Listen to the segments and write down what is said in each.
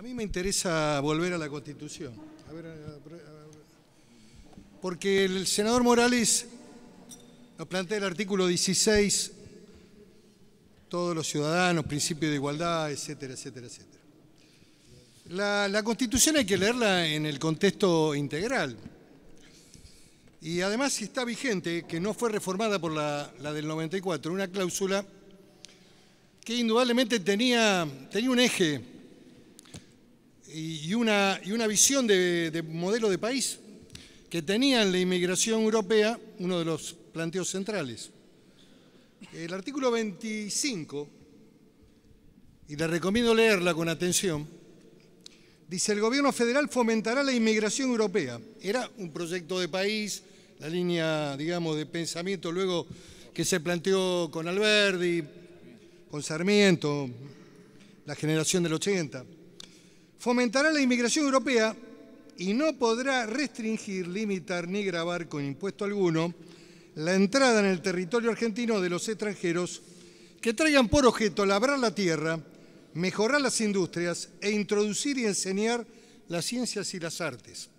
A mí me interesa volver a la Constitución. Porque el senador Morales nos plantea el artículo 16, todos los ciudadanos, principio de igualdad, etcétera, etcétera, etcétera. La Constitución hay que leerla en el contexto integral. Y además está vigente, que no fue reformada por la del 94, una cláusula que indudablemente tenía un eje y una visión de modelo de país que tenía en la inmigración europea uno de los planteos centrales. El artículo 25, y le recomiendo leerla con atención, dice: el gobierno federal fomentará la inmigración europea. Era un proyecto de país, la línea, digamos, de pensamiento luego que se planteó con Alberdi, con Sarmiento, la generación del 80. Fomentará la inmigración europea y no podrá restringir, limitar ni gravar con impuesto alguno la entrada en el territorio argentino de los extranjeros que traigan por objeto labrar la tierra, mejorar las industrias e introducir y enseñar las ciencias y las artes.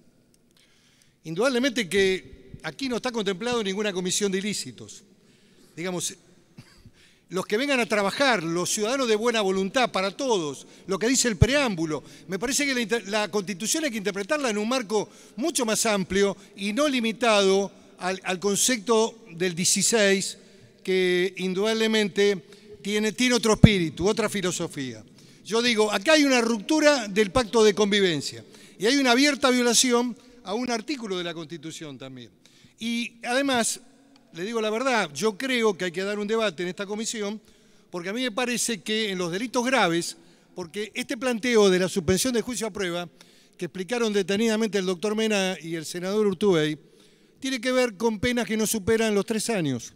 Indudablemente que aquí no está contemplado ninguna comisión de ilícitos. Digamos, los que vengan a trabajar, los ciudadanos de buena voluntad para todos, lo que dice el preámbulo. Me parece que la Constitución hay que interpretarla en un marco mucho más amplio y no limitado al concepto del 16, que indudablemente tiene otro espíritu, otra filosofía. Yo digo, acá hay una ruptura del pacto de convivencia y hay una abierta violación a un artículo de la Constitución también. Y además, le digo la verdad, yo creo que hay que dar un debate en esta comisión, porque a mí me parece que en los delitos graves, porque este planteo de la suspensión de juicio a prueba, que explicaron detenidamente el doctor Mena y el senador Urtubey, tiene que ver con penas que no superan los 3 años.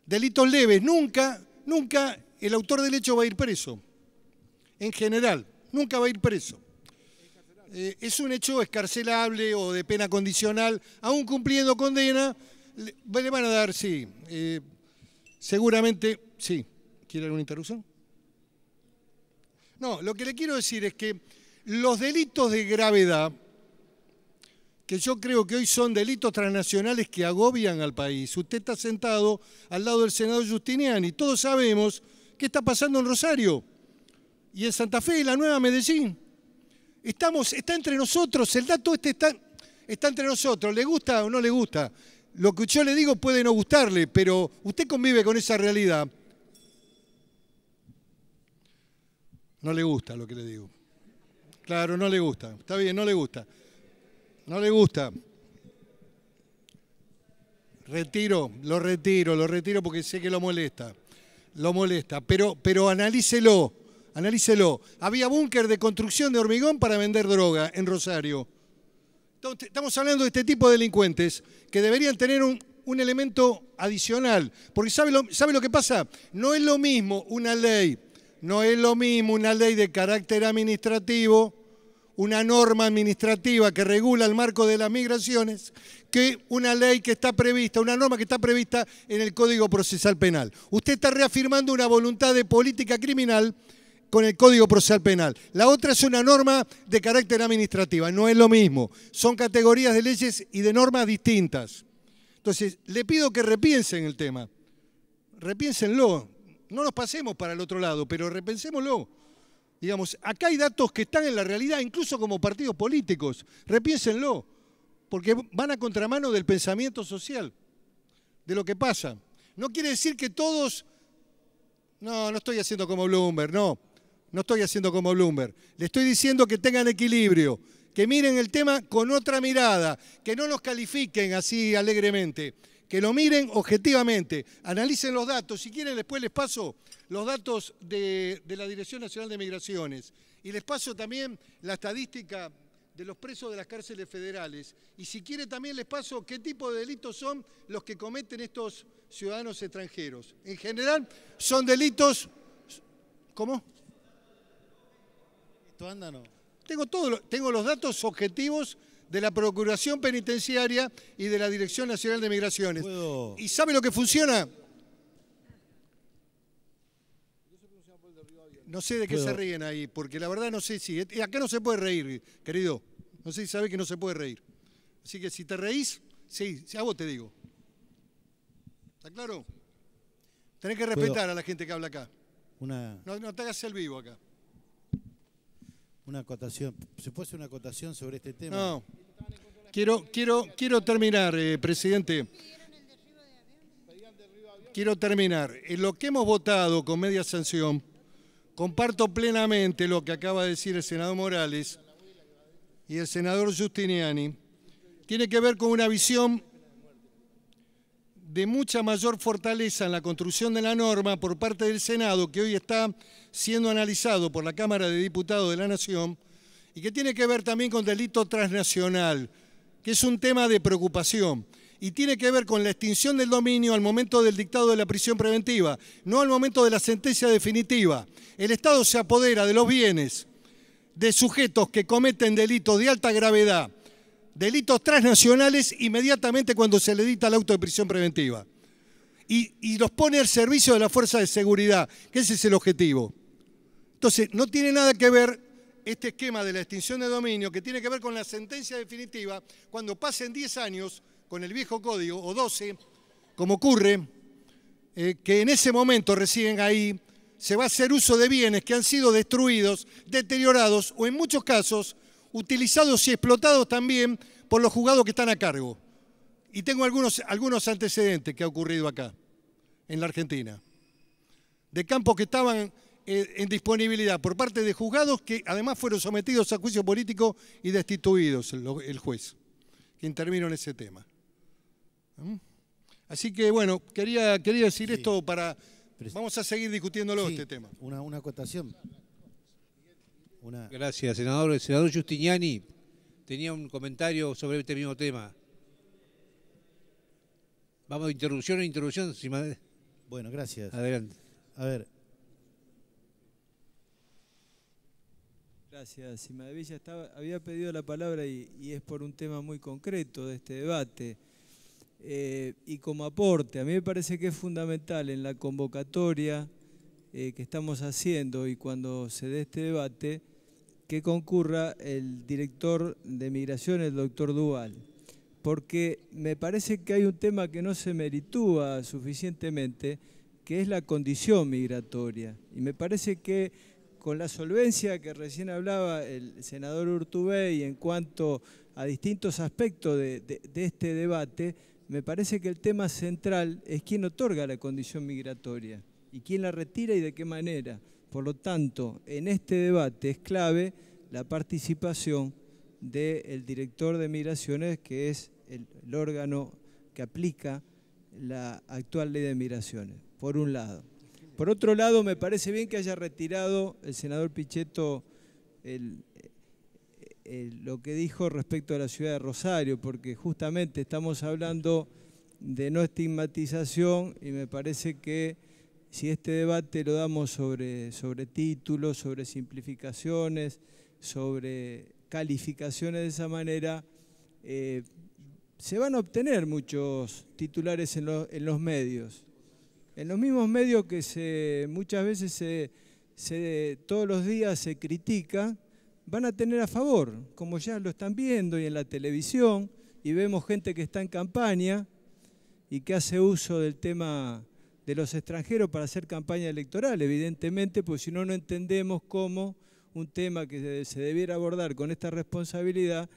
Delitos leves, nunca el autor del hecho va a ir preso. En general, nunca va a ir preso. Es un hecho excarcelable o de pena condicional, aún cumpliendo condena, le van a dar, sí, seguramente, sí. ¿Quiere alguna interrupción? No, lo que le quiero decir es que los delitos de gravedad, que yo creo que hoy son delitos transnacionales que agobian al país. Usted está sentado al lado del senador Giustiniani, todos sabemos qué está pasando en Rosario y en Santa Fe y la Nueva Medellín. Está entre nosotros, el dato está entre nosotros, ¿le gusta o no le gusta? Lo que yo le digo puede no gustarle, pero usted convive con esa realidad. No le gusta lo que le digo. Claro, no le gusta. Está bien, no le gusta. No le gusta. Lo retiro porque sé que lo molesta. Lo molesta, pero analícelo. Había búnker de construcción de hormigón para vender droga en Rosario. Estamos hablando de este tipo de delincuentes que deberían tener un elemento adicional. Porque ¿sabe lo que pasa? No es lo mismo una ley de carácter administrativo, una norma administrativa que regula el marco de las migraciones, que una ley que está prevista, una norma que está prevista en el Código Procesal Penal. Usted está reafirmando una voluntad de política criminal con el Código Procesal Penal. La otra es una norma de carácter administrativa, no es lo mismo. Son categorías de leyes y de normas distintas. Entonces, le pido que repiensen el tema. Repiénsenlo. No nos pasemos para el otro lado, pero repensémoslo. Digamos, acá hay datos que están en la realidad, incluso como partidos políticos. Repiénsenlo, porque van a contramano del pensamiento social, de lo que pasa. No quiere decir que todos... No estoy haciendo como Bloomberg, no estoy haciendo como Bloomberg. Le estoy diciendo que tengan equilibrio, que miren el tema con otra mirada, que no nos califiquen así alegremente, que lo miren objetivamente, analicen los datos. Si quieren, después les paso los datos de la Dirección Nacional de Migraciones y les paso también la estadística de los presos de las cárceles federales. Y si quiere también les paso qué tipo de delitos son los que cometen estos ciudadanos extranjeros. En general son delitos... ¿Cómo? ¿Esto anda o no? Tengo los datos objetivos de la Procuración Penitenciaria y de la Dirección Nacional de Migraciones. ¿Y sabe lo que funciona? No sé de qué se ríen ahí, porque la verdad no sé si... Acá no se puede reír, querido. No sé si sabés que no se puede reír. Así que si te reís, sí, a vos te digo. ¿Está claro? Tenés que respetar a la gente que habla acá. No te hagas el vivo acá. Una acotación. ¿Se puede hacer una acotación sobre este tema? No. Quiero terminar, presidente. Quiero terminar. En lo que hemos votado con media sanción, comparto plenamente lo que acaba de decir el senador Morales y el senador Giustiniani. Tiene que ver con una visión de mucha mayor fortaleza en la construcción de la norma por parte del Senado, que hoy está siendo analizado por la Cámara de Diputados de la Nación, y que tiene que ver también con delito transnacional, que es un tema de preocupación, y tiene que ver con la extinción del dominio al momento del dictado de la prisión preventiva, no al momento de la sentencia definitiva. El Estado se apodera de los bienes de sujetos que cometen delitos de alta gravedad, delitos transnacionales, inmediatamente cuando se le dicta el auto de prisión preventiva. Y los pone al servicio de la fuerza de seguridad, que ese es el objetivo. Entonces, no tiene nada que ver este esquema de la extinción de dominio, que tiene que ver con la sentencia definitiva, cuando pasen 10 años con el viejo código, o 12, como ocurre, que en ese momento recién ahí se va a hacer uso de bienes que han sido destruidos, deteriorados, o en muchos casos utilizados y explotados también por los juzgados que están a cargo. Y tengo algunos antecedentes que ha ocurrido acá, en la Argentina, de campos que estaban en disponibilidad por parte de juzgados que además fueron sometidos a juicio político y destituidos el juez que intervino en ese tema. Así que, bueno, quería decir esto para... Vamos a seguir discutiéndolo este tema. Una acotación. Gracias, senador. El senador Giustiniani tenía un comentario sobre este mismo tema. Vamos, interrupción. Bueno, gracias. Adelante. A ver. Gracias. Simadevilla había pedido la palabra y es por un tema muy concreto de este debate. Y como aporte, a mí me parece que es fundamental en la convocatoria que estamos haciendo y cuando se dé este debate, que concurra el director de Migración, el doctor Duval, porque me parece que hay un tema que no se meritúa suficientemente, que es la condición migratoria. Y me parece que con la solvencia que recién hablaba el senador Urtubey en cuanto a distintos aspectos de este debate, me parece que el tema central es quién otorga la condición migratoria y quién la retira y de qué manera. Por lo tanto, en este debate es clave la participación del director de Migraciones, que es el órgano que aplica la actual ley de migraciones, por un lado. Por otro lado, me parece bien que haya retirado el senador Pichetto lo que dijo respecto a la ciudad de Rosario, porque justamente estamos hablando de no estigmatización y me parece que si este debate lo damos sobre títulos, sobre simplificaciones, sobre calificaciones de esa manera, se van a obtener muchos titulares en los medios. En los mismos medios que muchas veces todos los días se critica, van a tener a favor, como ya lo están viendo y en la televisión, y vemos gente que está en campaña y que hace uso del tema de los extranjeros para hacer campaña electoral, evidentemente, pues si no, no entendemos cómo un tema que se debiera abordar con esta responsabilidad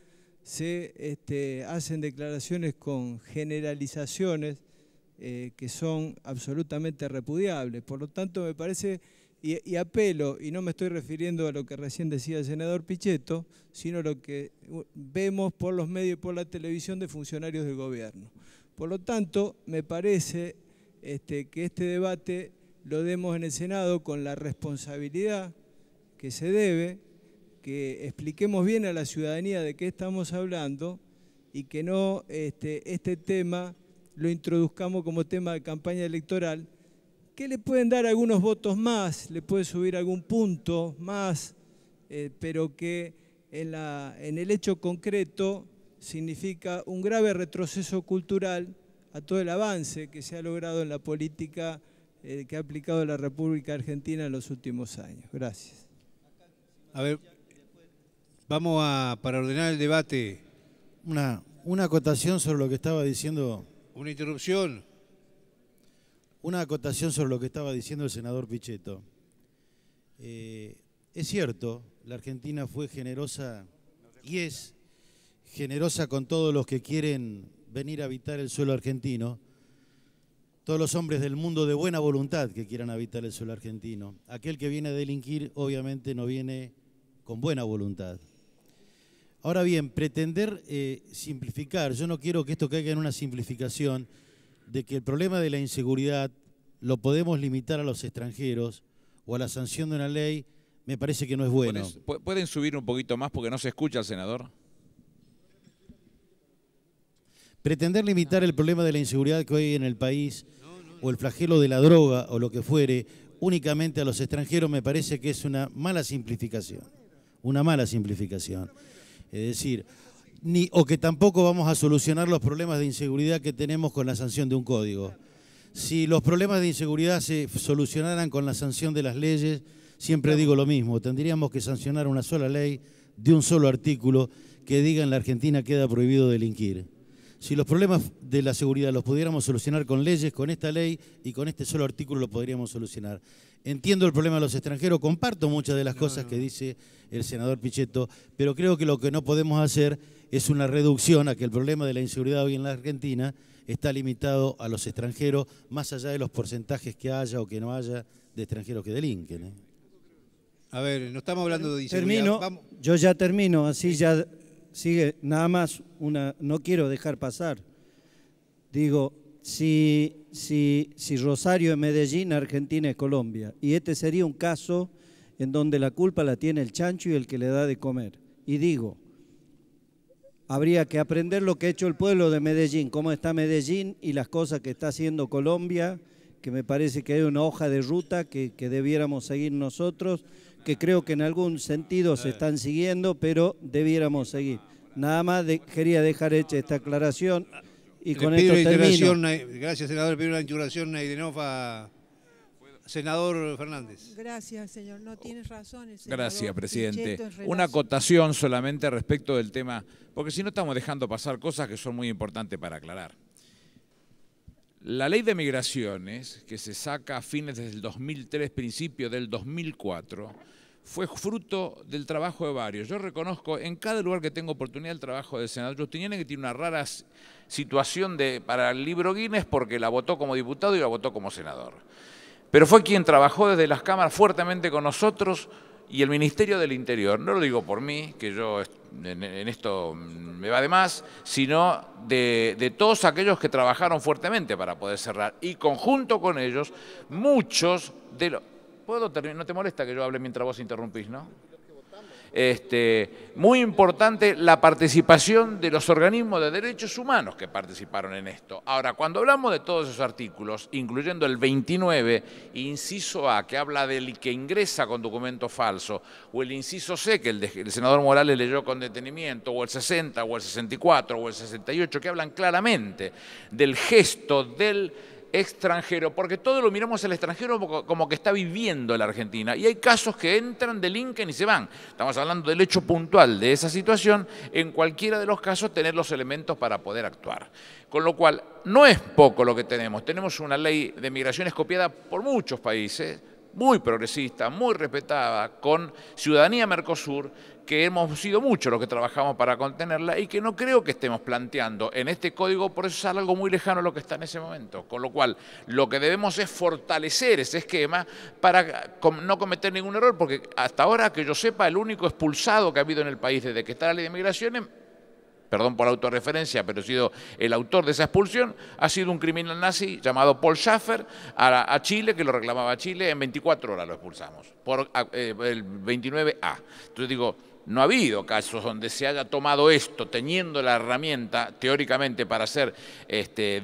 se hacen declaraciones con generalizaciones que son absolutamente repudiables. Por lo tanto, me parece, y apelo, y no me estoy refiriendo a lo que recién decía el senador Pichetto, sino a lo que vemos por los medios y por la televisión de funcionarios del gobierno. Por lo tanto, me parece que este debate lo demos en el Senado con la responsabilidad que se debe, que expliquemos bien a la ciudadanía de qué estamos hablando y que no este tema lo introduzcamos como tema de campaña electoral, que le pueden dar algunos votos más, le puede subir algún punto más, pero que en el hecho concreto significa un grave retroceso cultural a todo el avance que se ha logrado en la política que ha aplicado la República Argentina en los últimos años. Gracias. A ver, para ordenar el debate. Una acotación sobre lo que estaba diciendo. Una interrupción. Una acotación sobre lo que estaba diciendo el senador Pichetto. Es cierto, la Argentina fue generosa y es generosa con todos los que quieren venir a habitar el suelo argentino, todos los hombres del mundo de buena voluntad que quieran habitar el suelo argentino. Aquel que viene a delinquir obviamente no viene con buena voluntad. Ahora bien, pretender simplificar, yo no quiero que esto caiga en una simplificación de que el problema de la inseguridad lo podemos limitar a los extranjeros o a la sanción de una ley, me parece que no es bueno. ¿Pueden subir un poquito más porque no se escucha al senador? Pretender limitar el problema de la inseguridad que hoy hay en el país, o el flagelo de la droga, o lo que fuere, únicamente a los extranjeros, me parece que es una mala simplificación. Una mala simplificación. Es decir, o que tampoco vamos a solucionar los problemas de inseguridad que tenemos con la sanción de un código. Si los problemas de inseguridad se solucionaran con la sanción de las leyes, siempre digo lo mismo, tendríamos que sancionar una sola ley de un solo artículo que diga en la Argentina queda prohibido delinquir. Si los problemas de la seguridad los pudiéramos solucionar con leyes, con esta ley y con este solo artículo lo podríamos solucionar. Entiendo el problema de los extranjeros, comparto muchas de las cosas que dice el senador Pichetto, pero creo que lo que no podemos hacer es una reducción a que el problema de la inseguridad hoy en la Argentina está limitado a los extranjeros, más allá de los porcentajes que haya o que no haya de extranjeros que delinquen. A ver, no estamos hablando de inseguridad. Termino, yo ya termino, así ya sigue, nada más, no quiero dejar pasar. Digo, si Rosario es Medellín, Argentina es Colombia, y este sería un caso en donde la culpa la tiene el chancho y el que le da de comer. Y digo, habría que aprender lo que ha hecho el pueblo de Medellín, cómo está Medellín y las cosas que está haciendo Colombia, que me parece que hay una hoja de ruta que debiéramos seguir nosotros, que creo que en algún sentido se están siguiendo, pero debiéramos seguir. Nada más quería dejar hecha esta aclaración y con esto termino. Gracias, senador. Pido una interrogación a senador Fernández. Gracias, señor. No tienes razón. El senador Gracias, presidente. Pichetto, Una acotación solamente respecto del tema, porque si no estamos dejando pasar cosas que son muy importantes para aclarar. La ley de migraciones, que se saca a fines del 2003, principio del 2004, fue fruto del trabajo de varios. Yo reconozco en cada lugar que tengo oportunidad el trabajo del senador Giustiniani, que tiene una rara situación para el libro Guinness porque la votó como diputado y la votó como senador. Pero fue quien trabajó desde las cámaras fuertemente con nosotros y el Ministerio del Interior. No lo digo por mí, que yo en esto me va de más, sino de todos aquellos que trabajaron fuertemente para poder cerrar. Y conjunto con ellos, muchos de los... ¿Puedo terminar? ¿No te molesta que yo hable mientras vos interrumpís, no? Muy importante la participación de los organismos de derechos humanos que participaron en esto. Ahora, cuando hablamos de todos esos artículos, incluyendo el 29, inciso A, que habla del que ingresa con documento falso, o el inciso C, que el senador Morales leyó con detenimiento, o el 60, o el 64, o el 68, que hablan claramente del gesto del extranjero, porque todo lo miramos al extranjero como que está viviendo en la Argentina, y hay casos que entran, delinquen y se van. Estamos hablando del hecho puntual de esa situación, en cualquiera de los casos tener los elementos para poder actuar. Con lo cual, no es poco lo que tenemos. Tenemos una ley de migraciones copiada por muchos países, muy progresista, muy respetada, con ciudadanía Mercosur, que hemos sido muchos los que trabajamos para contenerla y que no creo que estemos planteando en este código, por eso es algo muy lejano a lo que está en ese momento. Con lo cual, lo que debemos es fortalecer ese esquema para no cometer ningún error, porque hasta ahora, que yo sepa, el único expulsado que ha habido en el país desde que está la ley de migraciones, perdón por la autorreferencia, pero he sido el autor de esa expulsión, ha sido un criminal nazi llamado Paul Schaffer a Chile, que lo reclamaba Chile, en 24 horas lo expulsamos, por el 29A. Entonces digo, no ha habido casos donde se haya tomado esto, teniendo la herramienta, teóricamente, para ser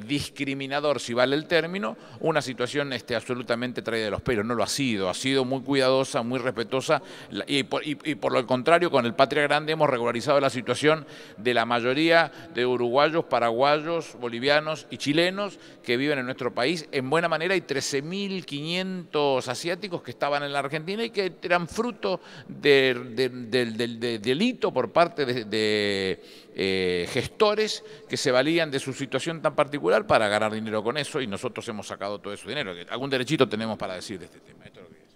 discriminador, si vale el término, una situación absolutamente traída de los pelos. No lo ha sido muy cuidadosa, muy respetuosa, y por lo contrario, con el Patria Grande hemos regularizado la situación de la mayoría de uruguayos, paraguayos, bolivianos y chilenos que viven en nuestro país. En buena manera hay 13.500 asiáticos que estaban en la Argentina y que eran fruto del delito por parte de gestores que se valían de su situación tan particular para ganar dinero con eso, y nosotros hemos sacado todo ese dinero. Algún derechito tenemos para decir de este tema. Esto es lo que es.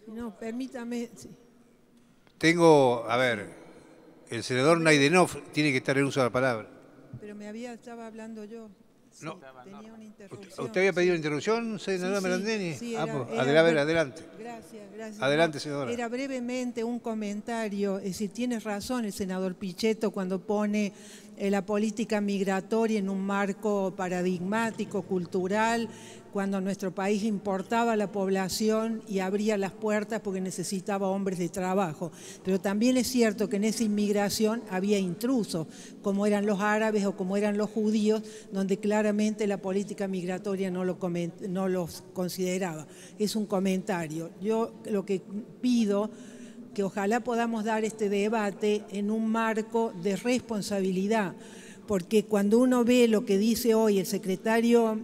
No, permítame. Sí. Tengo, a ver, el senador Naidenov tiene que estar en uso de la palabra. Pero estaba hablando yo. Sí, No. tenía una interrupción. ¿Usted había pedido interrupción, senadora Merandini? Sí, Adelante. Gracias. Adelante, senadora. Era brevemente un comentario. Es decir, tiene razón el senador Pichetto cuando pone la política migratoria en un marco paradigmático, cultural, cuando nuestro país importaba la población y abría las puertas porque necesitaba hombres de trabajo. Pero también es cierto que en esa inmigración había intrusos, como eran los árabes o como eran los judíos, donde claramente la política migratoria no los consideraba. Es un comentario. Yo lo que pido, que ojalá podamos dar este debate en un marco de responsabilidad, porque cuando uno ve lo que dice hoy el secretario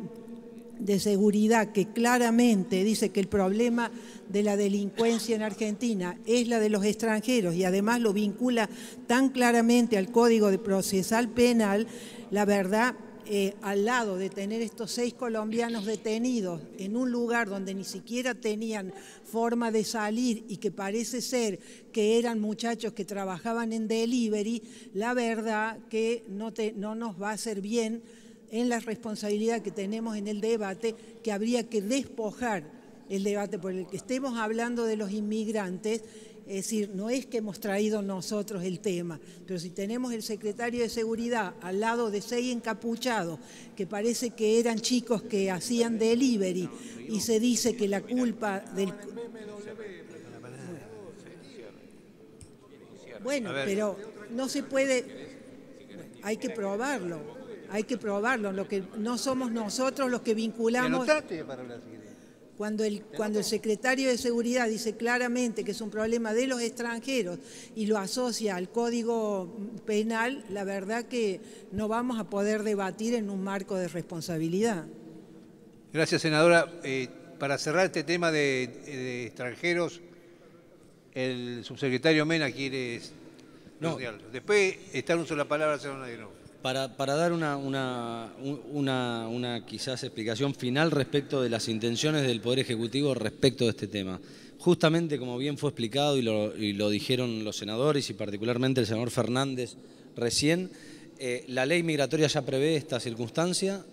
de Seguridad, que claramente dice que el problema de la delincuencia en Argentina es la de los extranjeros y además lo vincula tan claramente al Código Procesal Penal, la verdad, al lado de tener estos 6 colombianos detenidos en un lugar donde ni siquiera tenían forma de salir y que parece ser que eran muchachos que trabajaban en delivery, la verdad que no nos va a hacer bien en la responsabilidad que tenemos en el debate, que habría que despojar el debate por el que estemos hablando de los inmigrantes. Es decir, no es que hemos traído nosotros el tema, pero si tenemos el secretario de Seguridad al lado de 6 encapuchados, que parece que eran chicos que hacían delivery, y se dice que la culpa del... Bueno, pero no se puede... Hay que probarlo. Lo que no somos nosotros los que vinculamos... Cuando el secretario de Seguridad dice claramente que es un problema de los extranjeros y lo asocia al Código Penal, la verdad que no vamos a poder debatir en un marco de responsabilidad. Gracias, senadora. Para cerrar este tema de extranjeros, el subsecretario Mena quiere... No. Después está en uso de la palabra, senador Naidenov. Para dar una quizás explicación final respecto de las intenciones del Poder Ejecutivo respecto de este tema. Justamente como bien fue explicado y lo dijeron los senadores y particularmente el senador Fernández recién, la ley migratoria ya prevé esta circunstancia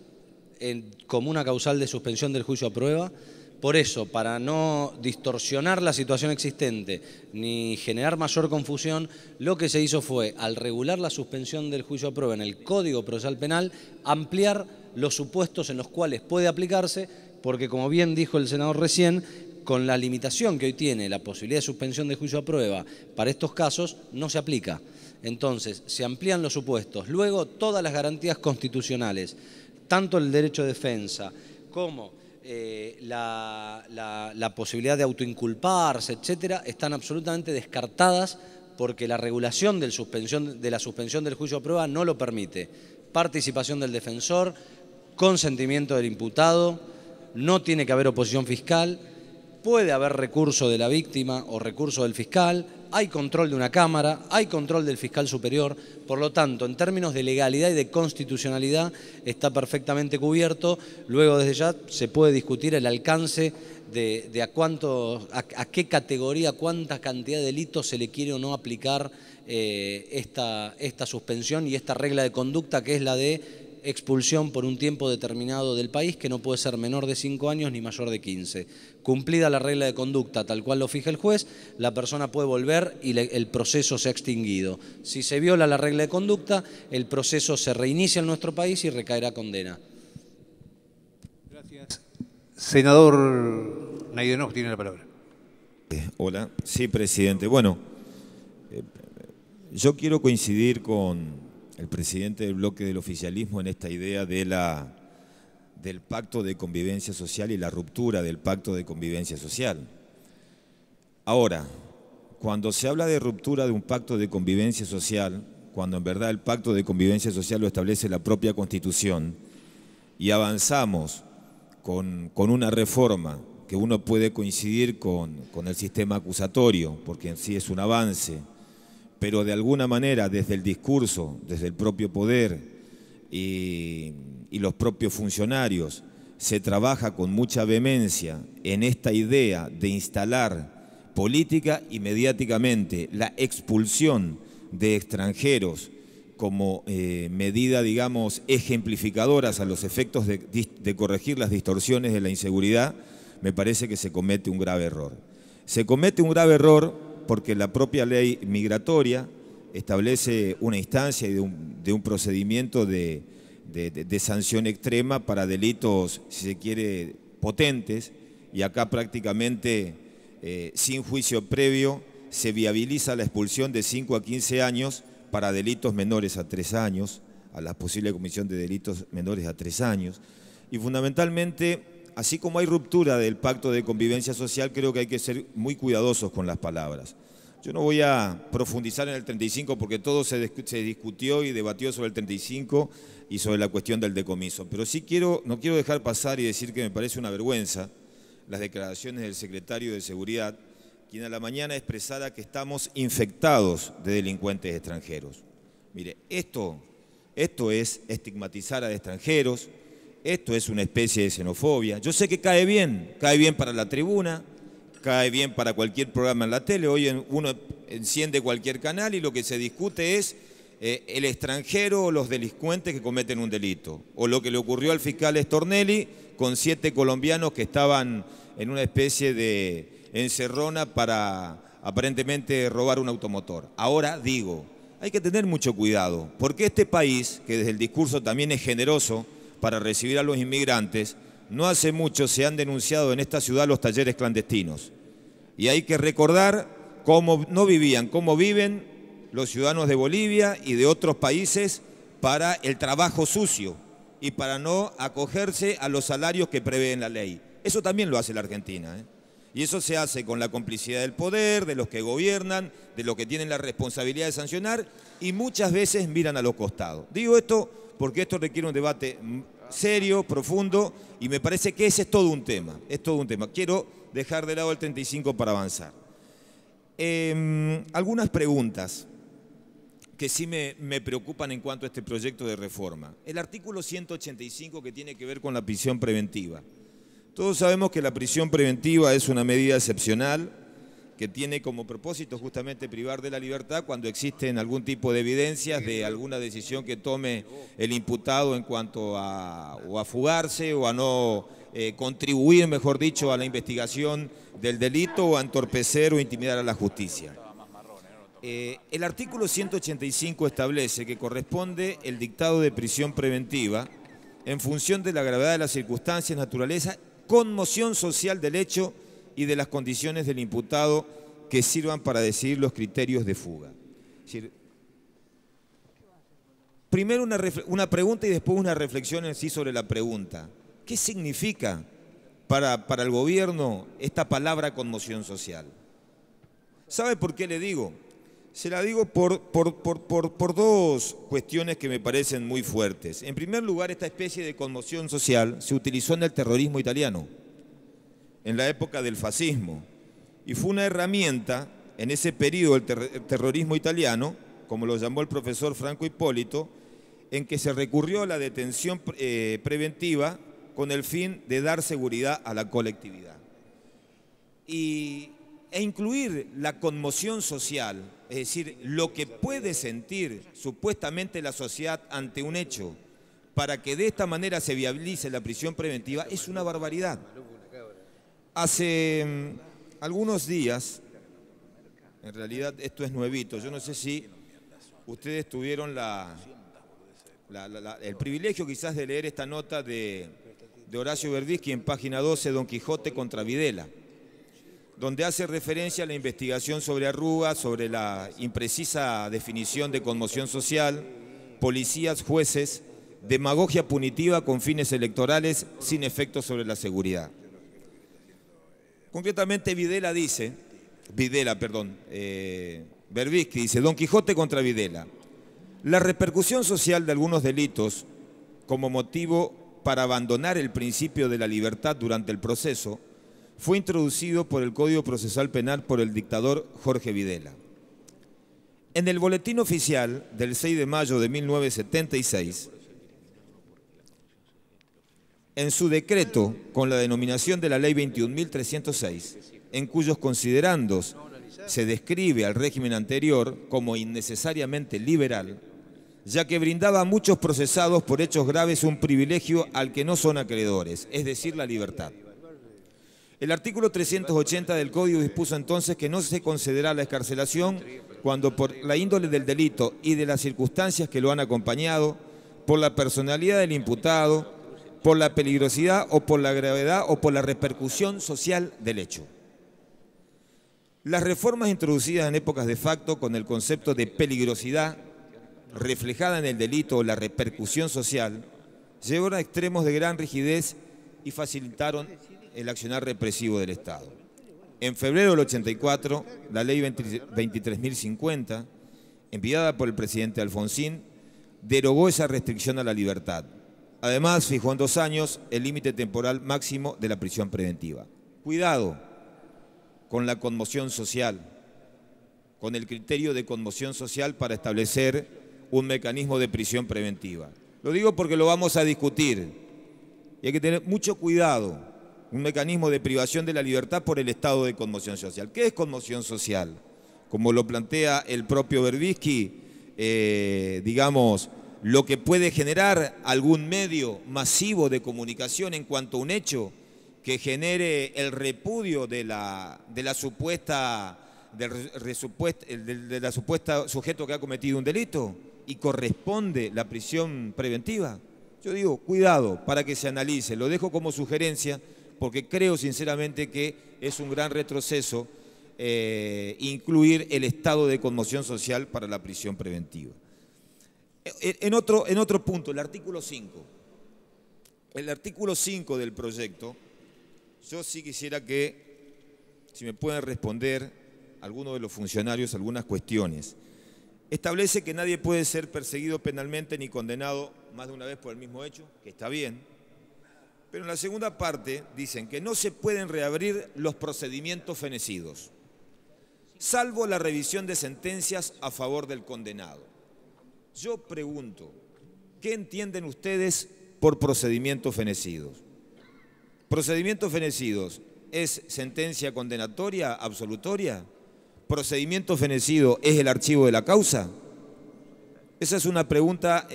como una causal de suspensión del juicio a prueba. Por eso, para no distorsionar la situación existente ni generar mayor confusión, lo que se hizo fue, al regular la suspensión del juicio a prueba en el Código Procesal Penal, ampliar los supuestos en los cuales puede aplicarse, porque como bien dijo el senador recién, con la limitación que hoy tiene la posibilidad de suspensión de juicio a prueba para estos casos, no se aplica. Entonces, se amplían los supuestos. Luego, todas las garantías constitucionales, tanto el derecho de defensa como la posibilidad de autoinculparse, etcétera, están absolutamente descartadas porque la regulación de la suspensión del juicio a prueba no lo permite. Participación del defensor, consentimiento del imputado, no tiene que haber oposición fiscal, puede haber recurso de la víctima o recurso del fiscal, hay control de una Cámara, hay control del fiscal superior, por lo tanto, en términos de legalidad y de constitucionalidad está perfectamente cubierto. Luego, desde ya, se puede discutir el alcance de a qué categoría, cuánta cantidad de delitos se le quiere o no aplicar esta suspensión y esta regla de conducta, que es la de expulsión por un tiempo determinado del país, que no puede ser menor de 5 años ni mayor de 15. Cumplida la regla de conducta tal cual lo fija el juez, la persona puede volver y el proceso se ha extinguido. Si se viola la regla de conducta, el proceso se reinicia en nuestro país y recaerá condena. Gracias. Senador Naidenov tiene la palabra. Hola. Sí, presidente. Bueno, Yo quiero coincidir con el presidente del bloque del oficialismo en esta idea del pacto de convivencia social y la ruptura del pacto de convivencia social. Ahora, cuando se habla de ruptura de un pacto de convivencia social, cuando en verdad el pacto de convivencia social lo establece la propia Constitución y avanzamos con una reforma que uno puede coincidir con el sistema acusatorio, porque en sí es un avance, pero de alguna manera desde el discurso, desde el propio poder y los propios funcionarios, se trabaja con mucha vehemencia en esta idea de instalar política y mediáticamente la expulsión de extranjeros como medida, digamos, ejemplificadoras a los efectos de corregir las distorsiones de la inseguridad, me parece que se comete un grave error. Se comete un grave error porque la propia ley migratoria establece una instancia y de un procedimiento de sanción extrema para delitos, si se quiere, potentes, y acá prácticamente sin juicio previo se viabiliza la expulsión de 5 a 15 años para delitos menores a 3 años, a la posible comisión de delitos menores a 3 años. Y fundamentalmente, así como hay ruptura del pacto de convivencia social, creo que hay que ser muy cuidadosos con las palabras. Yo no voy a profundizar en el 35 porque todo se discutió y debatió sobre el 35 y sobre la cuestión del decomiso, pero sí no quiero dejar pasar y decir que me parece una vergüenza las declaraciones del secretario de Seguridad, quien a la mañana expresara que estamos infectados de delincuentes extranjeros. Mire, esto es estigmatizar a extranjeros, esto es una especie de xenofobia. Yo sé que cae bien para la tribuna, cae bien para cualquier programa en la tele. Hoy uno enciende cualquier canal y lo que se discute es el extranjero o los delincuentes que cometen un delito, o lo que le ocurrió al fiscal Stornelli con 7 colombianos que estaban en una especie de encerrona para aparentemente robar un automotor. Ahora digo, hay que tener mucho cuidado, porque este país, que desde el discurso también es generoso para recibir a los inmigrantes, no hace mucho se han denunciado en esta ciudad los talleres clandestinos. Y hay que recordar cómo no vivían, cómo viven los ciudadanos de Bolivia y de otros países para el trabajo sucio y para no acogerse a los salarios que prevé la ley. Eso también lo hace la Argentina, ¿eh? Y eso se hace con la complicidad del poder, de los que gobiernan, de los que tienen la responsabilidad de sancionar y muchas veces miran a los costados. Digo esto porque esto requiere un debate serio, profundo, y me parece que ese es todo un tema, Quiero dejar de lado el 35 para avanzar. Algunas preguntas que sí me preocupan en cuanto a este proyecto de reforma. El artículo 185 que tiene que ver con la prisión preventiva. Todos sabemos que la prisión preventiva es una medida excepcional que tiene como propósito justamente privar de la libertad cuando existen algún tipo de evidencias de alguna decisión que tome el imputado en cuanto a fugarse o a no contribuir, mejor dicho, a la investigación del delito o a entorpecer o intimidar a la justicia. El artículo 185 establece que corresponde el dictado de prisión preventiva en función de la gravedad de las circunstancias, naturaleza, conmoción social del hecho y de las condiciones del imputado que sirvan para decidir los criterios de fuga. Es decir, primero una pregunta y después una reflexión en sí sobre la pregunta. ¿Qué significa para el gobierno esta palabra conmoción social? ¿Sabe por qué le digo? Se la digo por dos cuestiones que me parecen muy fuertes. En primer lugar, esta especie de conmoción social se utilizó en el terrorismo italiano, en la época del fascismo, y fue una herramienta en ese periodo del terrorismo italiano, como lo llamó el profesor Franco Hipólito, en que se recurrió a la detención preventiva con el fin de dar seguridad a la colectividad. E incluir la conmoción social, es decir, lo que puede sentir supuestamente la sociedad ante un hecho, para que de esta manera se viabilice la prisión preventiva, es una barbaridad. Hace algunos días, en realidad esto es nuevito, yo no sé si ustedes tuvieron el privilegio quizás de leer esta nota de Horacio Verdisky en página 12, Don Quijote contra Videla. donde hace referencia a la investigación sobre arrugas, sobre la imprecisa definición de conmoción social, policías, jueces, demagogia punitiva con fines electorales sin efecto sobre la seguridad. Concretamente Berbisky dice, Don Quijote contra Videla. La repercusión social de algunos delitos como motivo para abandonar el principio de la libertad durante el proceso fue introducido por el Código Procesal Penal por el dictador Jorge Videla. En el Boletín Oficial del 6 de mayo de 1976, en su decreto con la denominación de la Ley 21.306, en cuyos considerandos se describe al régimen anterior como innecesariamente liberal, ya que brindaba a muchos procesados por hechos graves un privilegio al que no son acreedores, es decir, la libertad. El artículo 380 del Código dispuso entonces que no se concederá la excarcelación cuando por la índole del delito y de las circunstancias que lo han acompañado, por la personalidad del imputado, por la peligrosidad o por la gravedad o por la repercusión social del hecho. Las reformas introducidas en épocas de facto con el concepto de peligrosidad reflejada en el delito o la repercusión social llevaron a extremos de gran rigidez y facilitaron el accionar represivo del Estado. En febrero del 84, la Ley 23.050, enviada por el presidente Alfonsín, derogó esa restricción a la libertad. Además, fijó en 2 años el límite temporal máximo de la prisión preventiva. Cuidado con la conmoción social, con el criterio de conmoción social para establecer un mecanismo de prisión preventiva. Lo digo porque lo vamos a discutir y hay que tener mucho cuidado. Un mecanismo de privación de la libertad por el estado de conmoción social. ¿Qué es conmoción social? Como lo plantea el propio Berbisky, digamos, lo que puede generar algún medio masivo de comunicación en cuanto a un hecho que genere el repudio de la supuesta sujeto que ha cometido un delito y corresponde la prisión preventiva. Yo digo, cuidado, para que se analice. Lo dejo como sugerencia porque creo sinceramente que es un gran retroceso incluir el estado de conmoción social para la prisión preventiva. En otro punto, el artículo 5. El artículo 5 del proyecto, yo sí quisiera que, si me pueden responder algunos de los funcionarios algunas cuestiones. Establece que nadie puede ser perseguido penalmente ni condenado más de una vez por el mismo hecho, que está bien. Pero en la segunda parte dicen que no se pueden reabrir los procedimientos fenecidos, salvo la revisión de sentencias a favor del condenado. Yo pregunto, ¿qué entienden ustedes por procedimientos fenecidos? ¿Procedimientos fenecidos es sentencia condenatoria, absolutoria? ¿Procedimiento fenecido es el archivo de la causa? Esa es una pregunta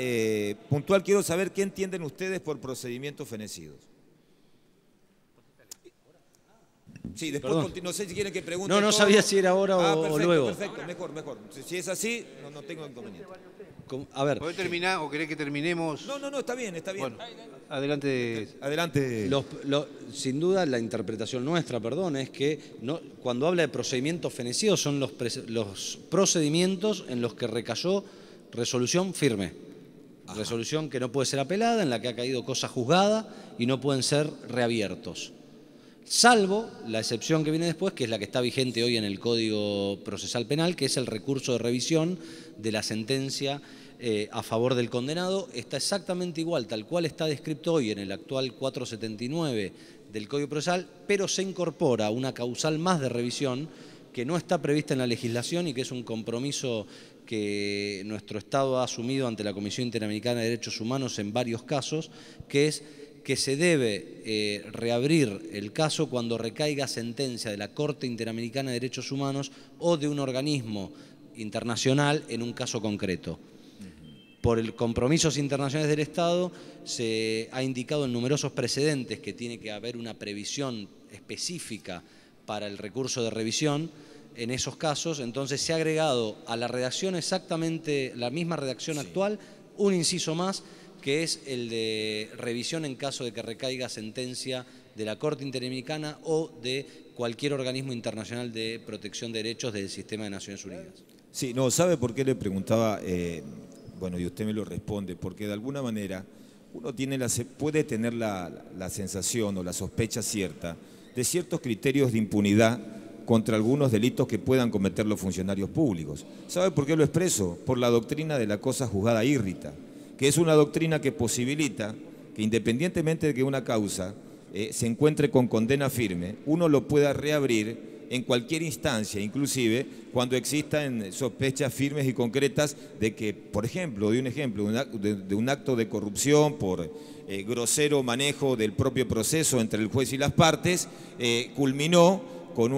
puntual. Quiero saber qué entienden ustedes por procedimientos fenecidos. Sí, después no sé si quieren que pregunte. No sabía si era ahora o luego. Perfecto, mejor. Si es así, no tengo inconveniente. A ver. ¿Podés terminar o querés que terminemos? No, está bien. Bueno, adelante. Sin duda, la interpretación nuestra, es que cuando habla de procedimientos fenecidos son los procedimientos en los que recayó resolución firme. Ajá. Resolución que no puede ser apelada, en la que ha caído cosa juzgada y no pueden ser reabiertos. Salvo la excepción que viene después, que es la que está vigente hoy en el Código Procesal Penal, que es el recurso de revisión de la sentencia a favor del condenado. Está exactamente igual, tal cual está descrito hoy en el actual 479 del Código Procesal, pero se incorpora una causal más de revisión que no está prevista en la legislación y que es un compromiso que nuestro Estado ha asumido ante la Comisión Interamericana de Derechos Humanos en varios casos, que es que se debe reabrir el caso cuando recaiga sentencia de la Corte Interamericana de Derechos Humanos o de un organismo internacional en un caso concreto. Por el compromisos internacionales del Estado se ha indicado en numerosos precedentes que tiene que haber una previsión específica para el recurso de revisión en esos casos. Entonces se ha agregado a la redacción exactamente la misma redacción actual un inciso más, que es el de revisión en caso de que recaiga sentencia de la Corte Interamericana o de cualquier organismo internacional de protección de derechos del sistema de Naciones Unidas. Sí, no, ¿sabe por qué le preguntaba? Bueno, y usted me lo responde, porque de alguna manera uno puede tener la sensación o la sospecha cierta de ciertos criterios de impunidad contra algunos delitos que puedan cometer los funcionarios públicos. ¿Sabe por qué lo expreso? Por la doctrina de la cosa juzgada irrita, que es una doctrina que posibilita que independientemente de que una causa se encuentre con condena firme, uno lo pueda reabrir en cualquier instancia, inclusive cuando existan sospechas firmes y concretas de que, por ejemplo, de un acto de corrupción por grosero manejo del propio proceso entre el juez y las partes, culminó con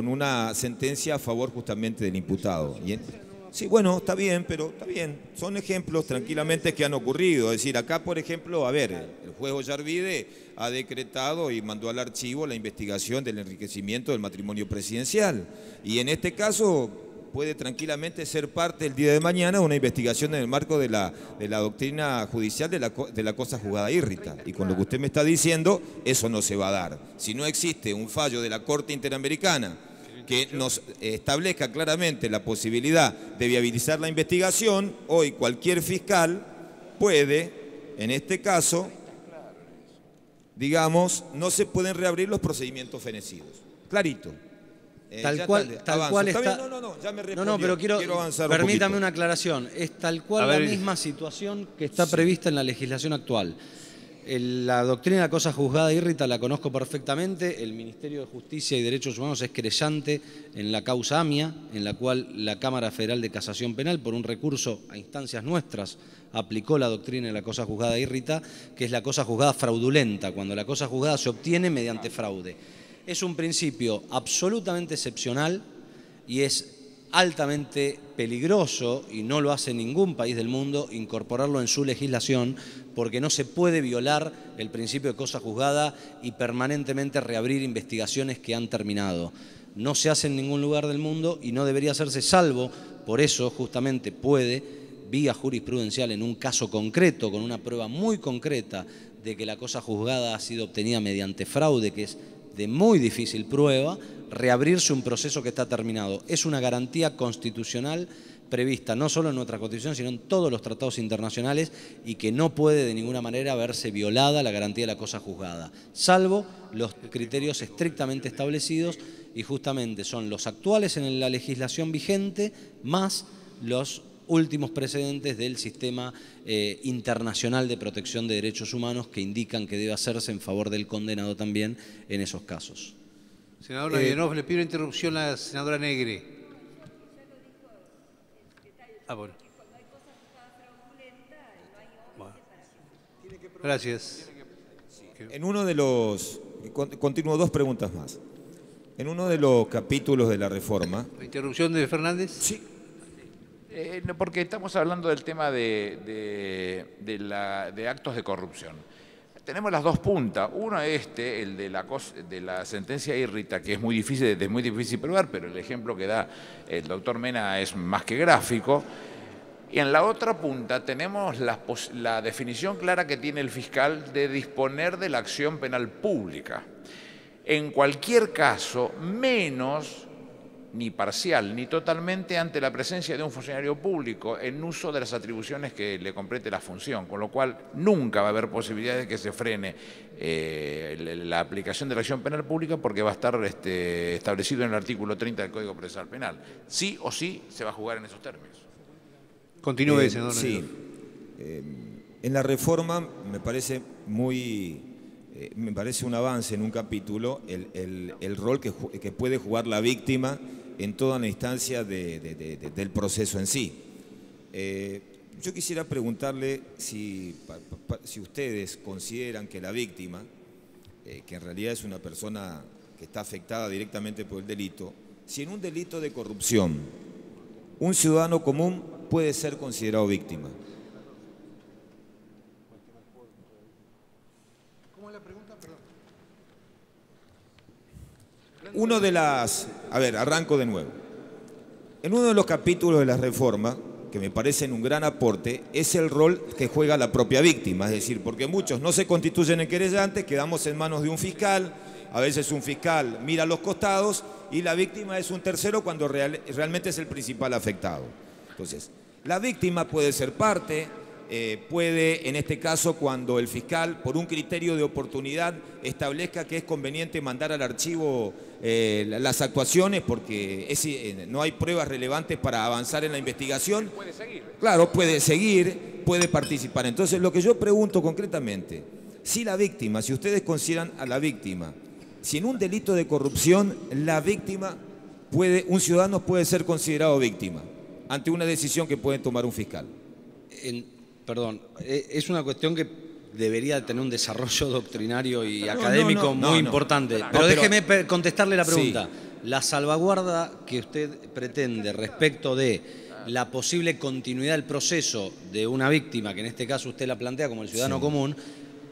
una sentencia a favor justamente del imputado. Sí, bueno, está bien, pero está bien. Son ejemplos tranquilamente que han ocurrido. Es decir, acá, por ejemplo, a ver, el juez Ollarvide ha decretado y mandó al archivo la investigación del enriquecimiento del matrimonio presidencial. Y en este caso puede tranquilamente ser parte el día de mañana de una investigación en el marco de la doctrina judicial de la cosa juzgada irrita. Y con lo que usted me está diciendo, eso no se va a dar. Si no existe un fallo de la Corte Interamericana que nos establezca claramente la posibilidad de viabilizar la investigación, hoy cualquier fiscal puede, en este caso, digamos, no se pueden reabrir los procedimientos fenecidos. Clarito. Tal cual está. Ya me respondió. No, pero quiero avanzar permítame una aclaración. Es tal cual la misma situación que está prevista en la legislación actual. La doctrina de la cosa juzgada irrita la conozco perfectamente. El Ministerio de Justicia y Derechos Humanos es querellante en la causa AMIA, en la cual la Cámara Federal de Casación Penal, por un recurso a instancias nuestras, aplicó la doctrina de la cosa juzgada irrita, que es la cosa juzgada fraudulenta, cuando la cosa juzgada se obtiene mediante fraude. Es un principio absolutamente excepcional y es altamente peligroso, y no lo hace ningún país del mundo, incorporarlo en su legislación, porque no se puede violar el principio de cosa juzgada y permanentemente reabrir investigaciones que han terminado. No se hace en ningún lugar del mundo y no debería hacerse, salvo, por eso justamente puede, vía jurisprudencial, en un caso concreto, con una prueba muy concreta de que la cosa juzgada ha sido obtenida mediante fraude, que es de muy difícil prueba, reabrirse un proceso que está terminado. Es una garantía constitucional prevista no solo en nuestra Constitución, sino en todos los tratados internacionales, y que no puede de ninguna manera verse violada la garantía de la cosa juzgada, salvo los criterios estrictamente establecidos, y justamente son los actuales en la legislación vigente, más los últimos precedentes del sistema internacional de protección de derechos humanos, que indican que debe hacerse en favor del condenado también en esos casos. Senador Nayenov, le pido interrupción a la senadora Negre. Bueno. Gracias. En uno de los... Continúo, dos preguntas más. En uno de los capítulos de la reforma... ¿La interrupción de Fernández? Sí. No, porque estamos hablando del tema de actos de corrupción. Tenemos las dos puntas. Uno es el de la sentencia irrita, que es muy difícil probar, pero el ejemplo que da el doctor Mena es más que gráfico. Y en la otra punta tenemos la definición clara que tiene el fiscal de disponer de la acción penal pública. En cualquier caso, menos ni parcial ni totalmente ante la presencia de un funcionario público en uso de las atribuciones que le compete la función, con lo cual nunca va a haber posibilidad de que se frene la aplicación de la acción penal pública, porque va a estar establecido en el artículo 30 del Código Procesal Penal. Sí o sí se va a jugar en esos términos. Continúe, senador. Sí. En la reforma me parece un avance en un capítulo el rol que puede jugar la víctima en toda la instancia del proceso en sí. Yo quisiera preguntarle si ustedes consideran que la víctima, que en realidad es una persona que está afectada directamente por el delito, si en un delito de corrupción un ciudadano común puede ser considerado víctima. Arranco de nuevo. En uno de los capítulos de la reforma que me parecen un gran aporte, es el rol que juega la propia víctima. Es decir, porque muchos no se constituyen en querellantes, quedamos en manos de un fiscal, a veces un fiscal mira a los costados y la víctima es un tercero cuando realmente es el principal afectado. Entonces, la víctima puede ser parte, puede, en este caso, cuando el fiscal, por un criterio de oportunidad, establezca que es conveniente mandar al archivo las actuaciones porque no hay pruebas relevantes para avanzar en la investigación. Puede seguir. Claro, puede seguir, puede participar. Entonces, lo que yo pregunto concretamente, si la víctima, si ustedes consideran a la víctima, si en un delito de corrupción la víctima un ciudadano puede ser considerado víctima ante una decisión que puede tomar un fiscal. Perdón, es una cuestión que debería tener un desarrollo doctrinario y académico muy importante. Pero déjeme contestarle la pregunta. Sí. La salvaguarda que usted pretende respecto de la posible continuidad del proceso de una víctima, que en este caso usted la plantea como el ciudadano común,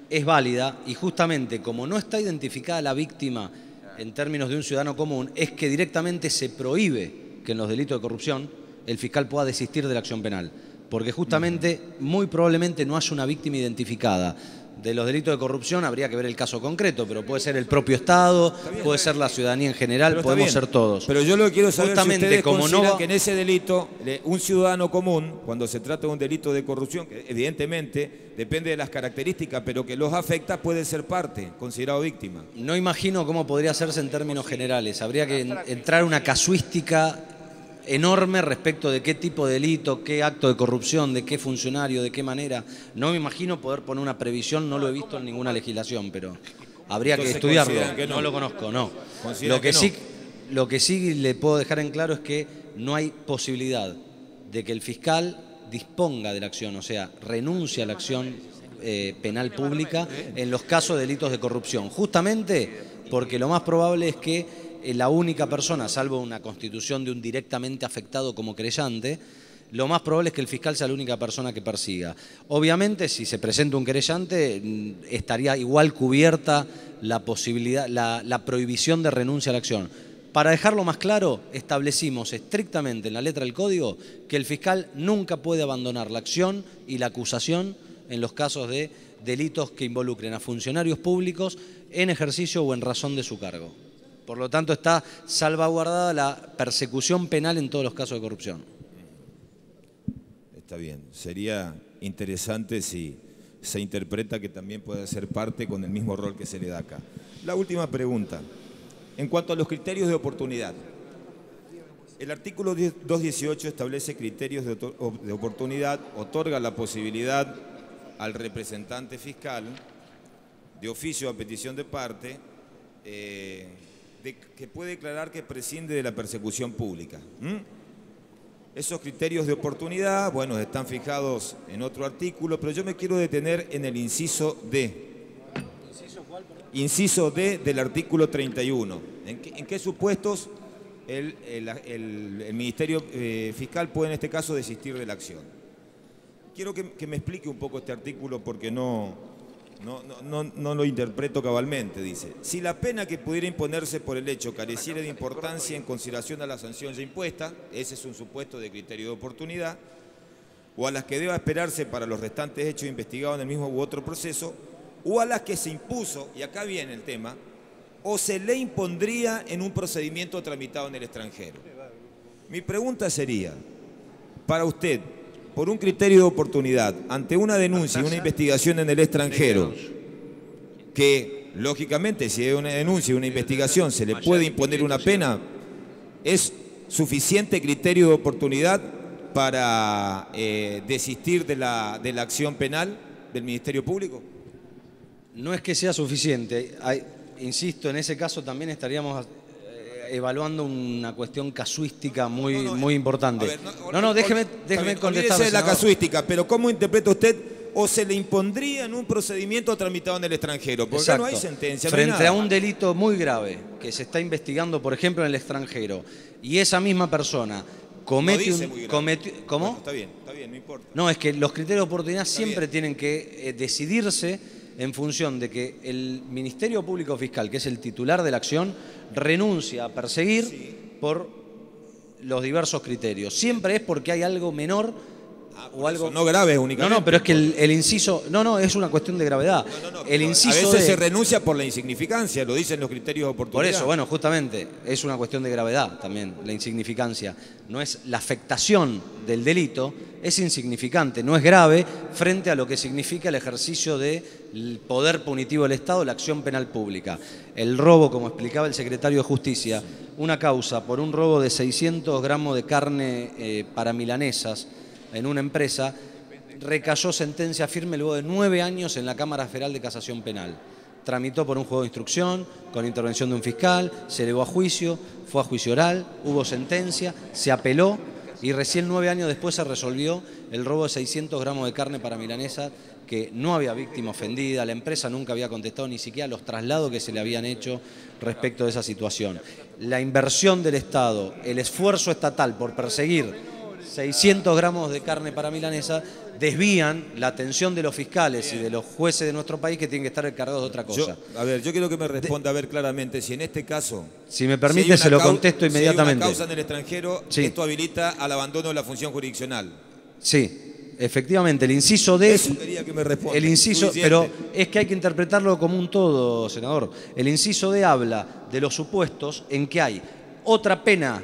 es válida, y justamente como no está identificada la víctima en términos de un ciudadano común, es que directamente se prohíbe que en los delitos de corrupción el fiscal pueda desistir de la acción penal, porque justamente muy probablemente no haya una víctima identificada. De los delitos de corrupción habría que ver el caso concreto, pero puede ser el propio Estado, puede ser la ciudadanía en general, podemos ser todos. Pero yo lo que quiero saber justamente, si ustedes como consideran que en ese delito, un ciudadano común, cuando se trata de un delito de corrupción, que evidentemente depende de las características, pero que los afecta, puede ser parte, considerado víctima. No imagino cómo podría hacerse en términos generales. Habría que entrar una casuística enorme respecto de qué tipo de delito, qué acto de corrupción, de qué funcionario, de qué manera. No me imagino poder poner una previsión, no lo he visto en ninguna legislación, pero habría que estudiarlo. No lo conozco, no. Lo que sí le puedo dejar en claro es que no hay posibilidad de que el fiscal disponga de la acción, o sea, renuncie a la acción penal pública en los casos de delitos de corrupción, justamente porque lo más probable es que la única persona, salvo una constitución de un directamente afectado como querellante, lo más probable es que el fiscal sea la única persona que persiga. Obviamente, si se presenta un querellante, estaría igual cubierta la posibilidad, la prohibición de renuncia a la acción. Para dejarlo más claro, establecimos estrictamente en la letra del código que el fiscal nunca puede abandonar la acción y la acusación en los casos de delitos que involucren a funcionarios públicos en ejercicio o en razón de su cargo. Por lo tanto, está salvaguardada la persecución penal en todos los casos de corrupción. Está bien. Sería interesante si se interpreta que también puede ser parte con el mismo rol que se le da acá. La última pregunta. En cuanto a los criterios de oportunidad, el artículo 218 establece criterios de oportunidad, otorga la posibilidad al representante fiscal, de oficio a petición de parte, que puede declarar que prescinde de la persecución pública. Esos criterios de oportunidad, bueno, están fijados en otro artículo, pero yo me quiero detener en el inciso D. Inciso D del artículo 31. ¿En qué supuestos el Ministerio Fiscal puede en este caso desistir de la acción? Quiero que me explique un poco este artículo porque no lo interpreto cabalmente. Dice, si la pena que pudiera imponerse por el hecho careciera de importancia en consideración a la sanción ya impuesta, ese es un supuesto de criterio de oportunidad, o a las que deba esperarse para los restantes hechos investigados en el mismo u otro proceso, o a las que se impuso, y acá viene el tema, o se le impondría en un procedimiento tramitado en el extranjero. Mi pregunta sería, para usted, por un criterio de oportunidad, ante una denuncia y una investigación en el extranjero, que lógicamente si hay una denuncia y una investigación se le puede imponer una pena, ¿es suficiente criterio de oportunidad para desistir de la acción penal del Ministerio Público? No es que sea suficiente. Insisto, en ese caso también estaríamos evaluando una cuestión casuística muy importante. Ver, déjeme contestar. De la casuística, pero ¿cómo interpreta usted o se le impondría en un procedimiento tramitado en el extranjero? Porque no hay sentencia. Frente a un delito muy grave que se está investigando, por ejemplo, en el extranjero, y esa misma persona comete ¿Cómo? Bueno, está bien, no importa. No, es que los criterios de oportunidad siempre tienen que decidirse en función de que el Ministerio Público Fiscal, que es el titular de la acción, renuncia a perseguir por los diversos criterios. Siempre es porque hay algo menor o algo... No grave únicamente. No, pero es que el inciso... No, es una cuestión de gravedad. El inciso a veces se renuncia por la insignificancia, lo dicen los criterios de oportunidad. Por eso, bueno, justamente, es una cuestión de gravedad también, la insignificancia. No es la afectación del delito, es insignificante, no es grave frente a lo que significa el ejercicio del poder punitivo del Estado, la acción penal pública. El robo, como explicaba el secretario de Justicia, una causa por un robo de 600 gramos de carne para milanesas en una empresa, recayó sentencia firme luego de 9 años en la Cámara Federal de Casación Penal. Tramitó por un juego de instrucción, con intervención de un fiscal, se elevó a juicio, fue a juicio oral, hubo sentencia, se apeló y recién 9 años después se resolvió el robo de 600 gramos de carne para milanesa, que no había víctima ofendida, la empresa nunca había contestado ni siquiera los traslados que se le habían hecho respecto de esa situación. La inversión del Estado, el esfuerzo estatal por perseguir 600 gramos de carne para milanesa desvían la atención de los fiscales y de los jueces de nuestro país, que tienen que estar encargados de otra cosa. Yo quiero que me responda a ver claramente si en este caso... Si me permite, se lo contesto inmediatamente. Si hay una causa en el extranjero, sí, esto habilita al abandono de la función jurisdiccional. Sí, efectivamente, el inciso D... Eso quería que me responda. El inciso, pero es que hay que interpretarlo como un todo, senador. El inciso D habla de los supuestos en que hay otra pena,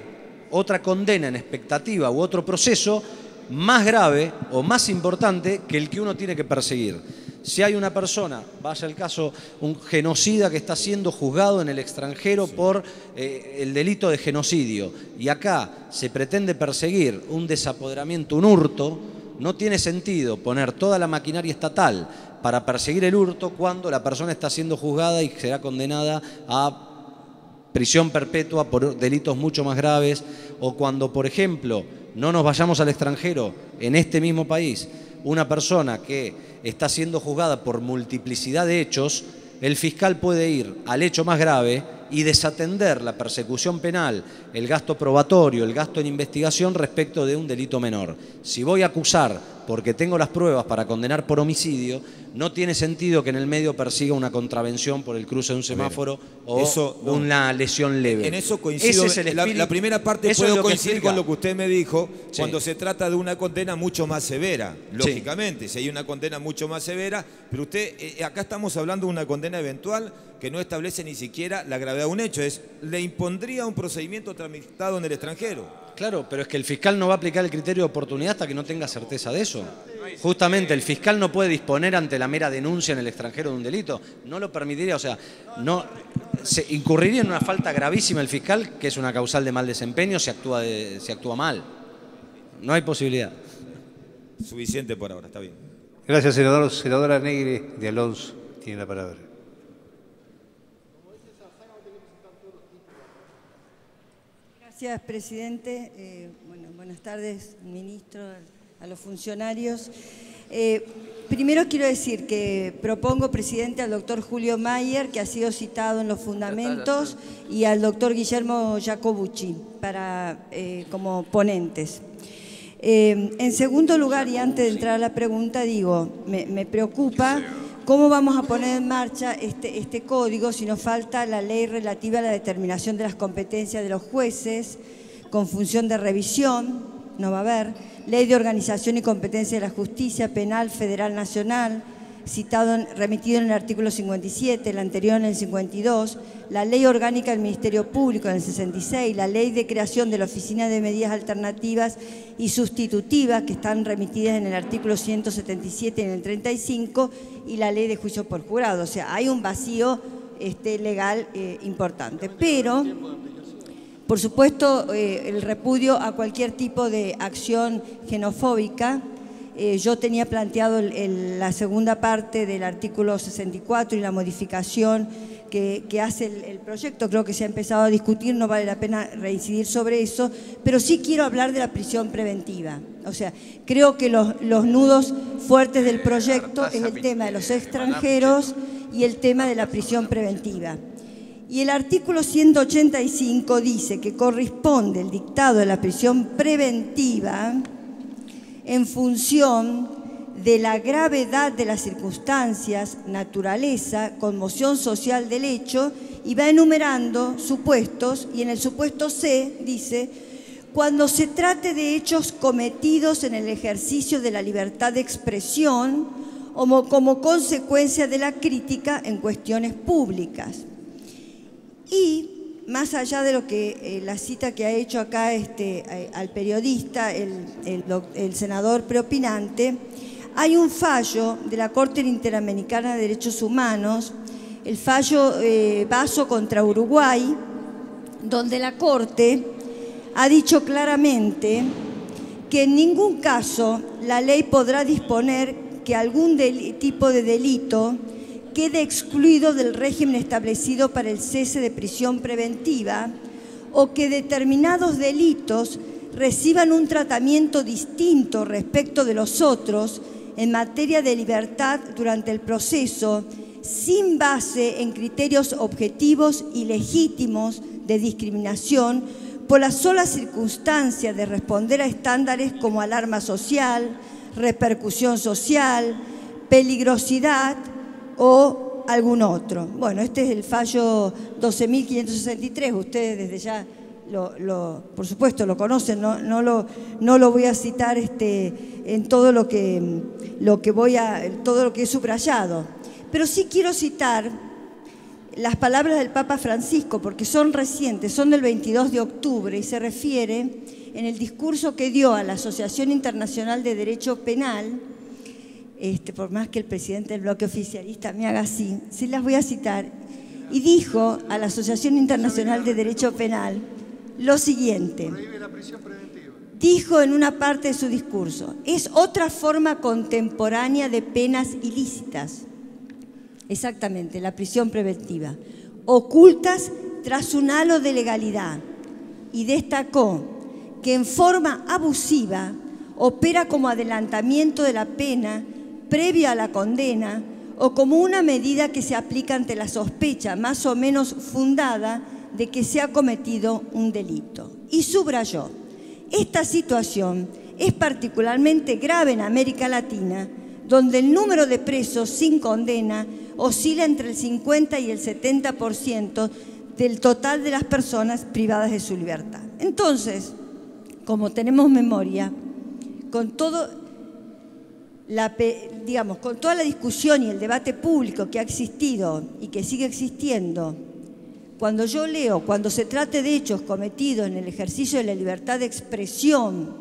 otra condena en expectativa u otro proceso más grave o más importante que el que uno tiene que perseguir. Si hay una persona, vaya el caso, un genocida que está siendo juzgado en el extranjero por el delito de genocidio, y acá se pretende perseguir un desapoderamiento, un hurto, no tiene sentido poner toda la maquinaria estatal para perseguir el hurto cuando la persona está siendo juzgada y será condenada a prisión perpetua por delitos mucho más graves, o cuando, por ejemplo, no nos vayamos al extranjero, en este mismo país, una persona que está siendo juzgada por multiplicidad de hechos, el fiscal puede ir al hecho más grave y desatender la persecución penal, el gasto probatorio, el gasto en investigación respecto de un delito menor. Si voy a acusar porque tengo las pruebas para condenar por homicidio, no tiene sentido que en el medio persiga una contravención por el cruce de un semáforo o una lesión leve. En eso coincido. Ese es el espíritu. La primera parte puedo coincidir con lo que usted me dijo, sí, cuando se trata de una condena mucho más severa, lógicamente, sí, si hay una condena mucho más severa, pero usted, acá estamos hablando de una condena eventual que no establece ni siquiera la gravedad de un hecho, le impondría un procedimiento tramitado en el extranjero. Claro, pero es que el fiscal no va a aplicar el criterio de oportunidad hasta que no tenga certeza de eso. Justamente, el fiscal no puede disponer ante la mera denuncia en el extranjero de un delito. No lo permitiría, o sea, no se incurriría en una falta gravísima el fiscal, que es una causal de mal desempeño si actúa mal. No hay posibilidad. Suficiente por ahora, está bien. Gracias, senador. Senadora Negre de Alonso tiene la palabra. Gracias, presidente. Buenas tardes, ministro, a los funcionarios. Primero quiero decir que propongo, presidente, al doctor Julio Mayer, que ha sido citado en los fundamentos, y al doctor Guillermo Jacobucci como ponentes. En segundo lugar, y antes de entrar a la pregunta, digo, me preocupa cómo vamos a poner en marcha este código si nos falta la ley relativa a la determinación de las competencias de los jueces con función de revisión, no va a haber, ley de organización y competencia de la justicia penal federal nacional, remitido en el artículo 57, el anterior en el 52, la ley orgánica del Ministerio Público en el 66, la ley de creación de la Oficina de Medidas Alternativas y Sustitutivas, que están remitidas en el artículo 177 y en el 35, y la ley de juicio por jurado. O sea, hay un vacío legal importante. Pero, por supuesto, el repudio a cualquier tipo de acción xenofóbica. Yo tenía planteado la segunda parte del artículo 64 y la modificación que hace el proyecto. Creo que se ha empezado a discutir, no vale la pena reincidir sobre eso, pero sí quiero hablar de la prisión preventiva. O sea, creo que los nudos fuertes del proyecto es el tema de los extranjeros y el tema de la prisión preventiva. Y el artículo 185 dice que corresponde el dictado de la prisión preventiva en función de la gravedad de las circunstancias, naturaleza, conmoción social del hecho, y va enumerando supuestos, y en el supuesto C dice, cuando se trate de hechos cometidos en el ejercicio de la libertad de expresión o como consecuencia de la crítica en cuestiones públicas. Y más allá de lo que la cita que ha hecho acá al periodista, el senador preopinante, hay un fallo de la Corte Interamericana de Derechos Humanos, el fallo Basso contra Uruguay, donde la Corte ha dicho claramente que en ningún caso la ley podrá disponer que algún tipo de delito quede excluido del régimen establecido para el cese de prisión preventiva o que determinados delitos reciban un tratamiento distinto respecto de los otros en materia de libertad durante el proceso, sin base en criterios objetivos y legítimos de discriminación por la sola circunstancia de responder a estándares como alarma social, repercusión social, peligrosidad o algún otro. Bueno, este es el fallo 12.563, ustedes desde ya, por supuesto, lo conocen, no lo voy a citar en todo lo que he subrayado. Pero sí quiero citar las palabras del Papa Francisco, porque son recientes, son del 22 de octubre, y se refiere en el discurso que dio a la Asociación Internacional de Derecho Penal, por más que el presidente del bloque oficialista me haga así, sí las voy a citar, y dijo a la Asociación Internacional de Derecho Penal lo siguiente. Dijo en una parte de su discurso: es otra forma contemporánea de penas ilícitas, exactamente, la prisión preventiva, ocultas tras un halo de legalidad, y destacó que en forma abusiva opera como adelantamiento de la pena previo a la condena o como una medida que se aplica ante la sospecha más o menos fundada de que se ha cometido un delito. Y subrayó: esta situación es particularmente grave en América Latina, donde el número de presos sin condena oscila entre el 50 y el 70% del total de las personas privadas de su libertad. Entonces, como tenemos memoria, con toda la discusión y el debate público que ha existido y que sigue existiendo, cuando yo leo, cuando se trate de hechos cometidos en el ejercicio de la libertad de expresión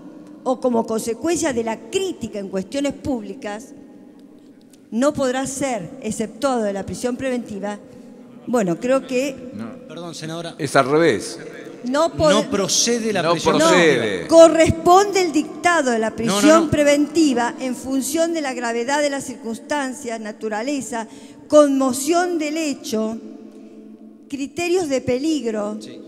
o como consecuencia de la crítica en cuestiones públicas, no podrá ser exceptuado de la prisión preventiva. Bueno, creo que... Perdón, senadora. Es al revés. No procede la prisión preventiva. No, corresponde el dictado de la prisión preventiva en función de la gravedad de las circunstancias, naturaleza, conmoción del hecho, criterios de peligro. Sí.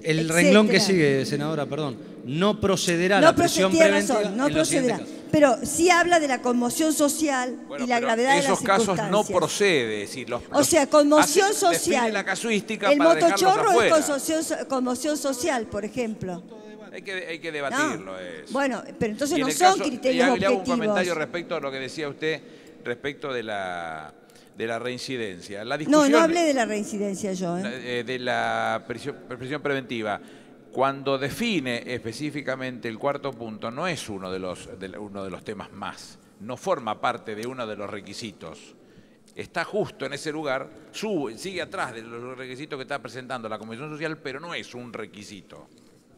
El renglón que sigue, senadora, perdón. No procederá la prisión preventiva. Razón, no procederá. Pero sí habla de la conmoción social y la gravedad de las circunstancias. Esos casos no procede. O sea, conmoción social. La casuística el para motochorro es conmoción social, por ejemplo. Hay que debatirlo. Bueno, pero entonces no son criterios objetivos. Le hago un comentario respecto a lo que decía usted respecto de la reincidencia. No hablé de la reincidencia yo. De la prisión preventiva. Cuando define específicamente el cuarto punto, no es uno de los temas más, no forma parte de uno de los requisitos. Está justo en ese lugar, sigue atrás de los requisitos que está presentando la Comisión Social, pero no es un requisito.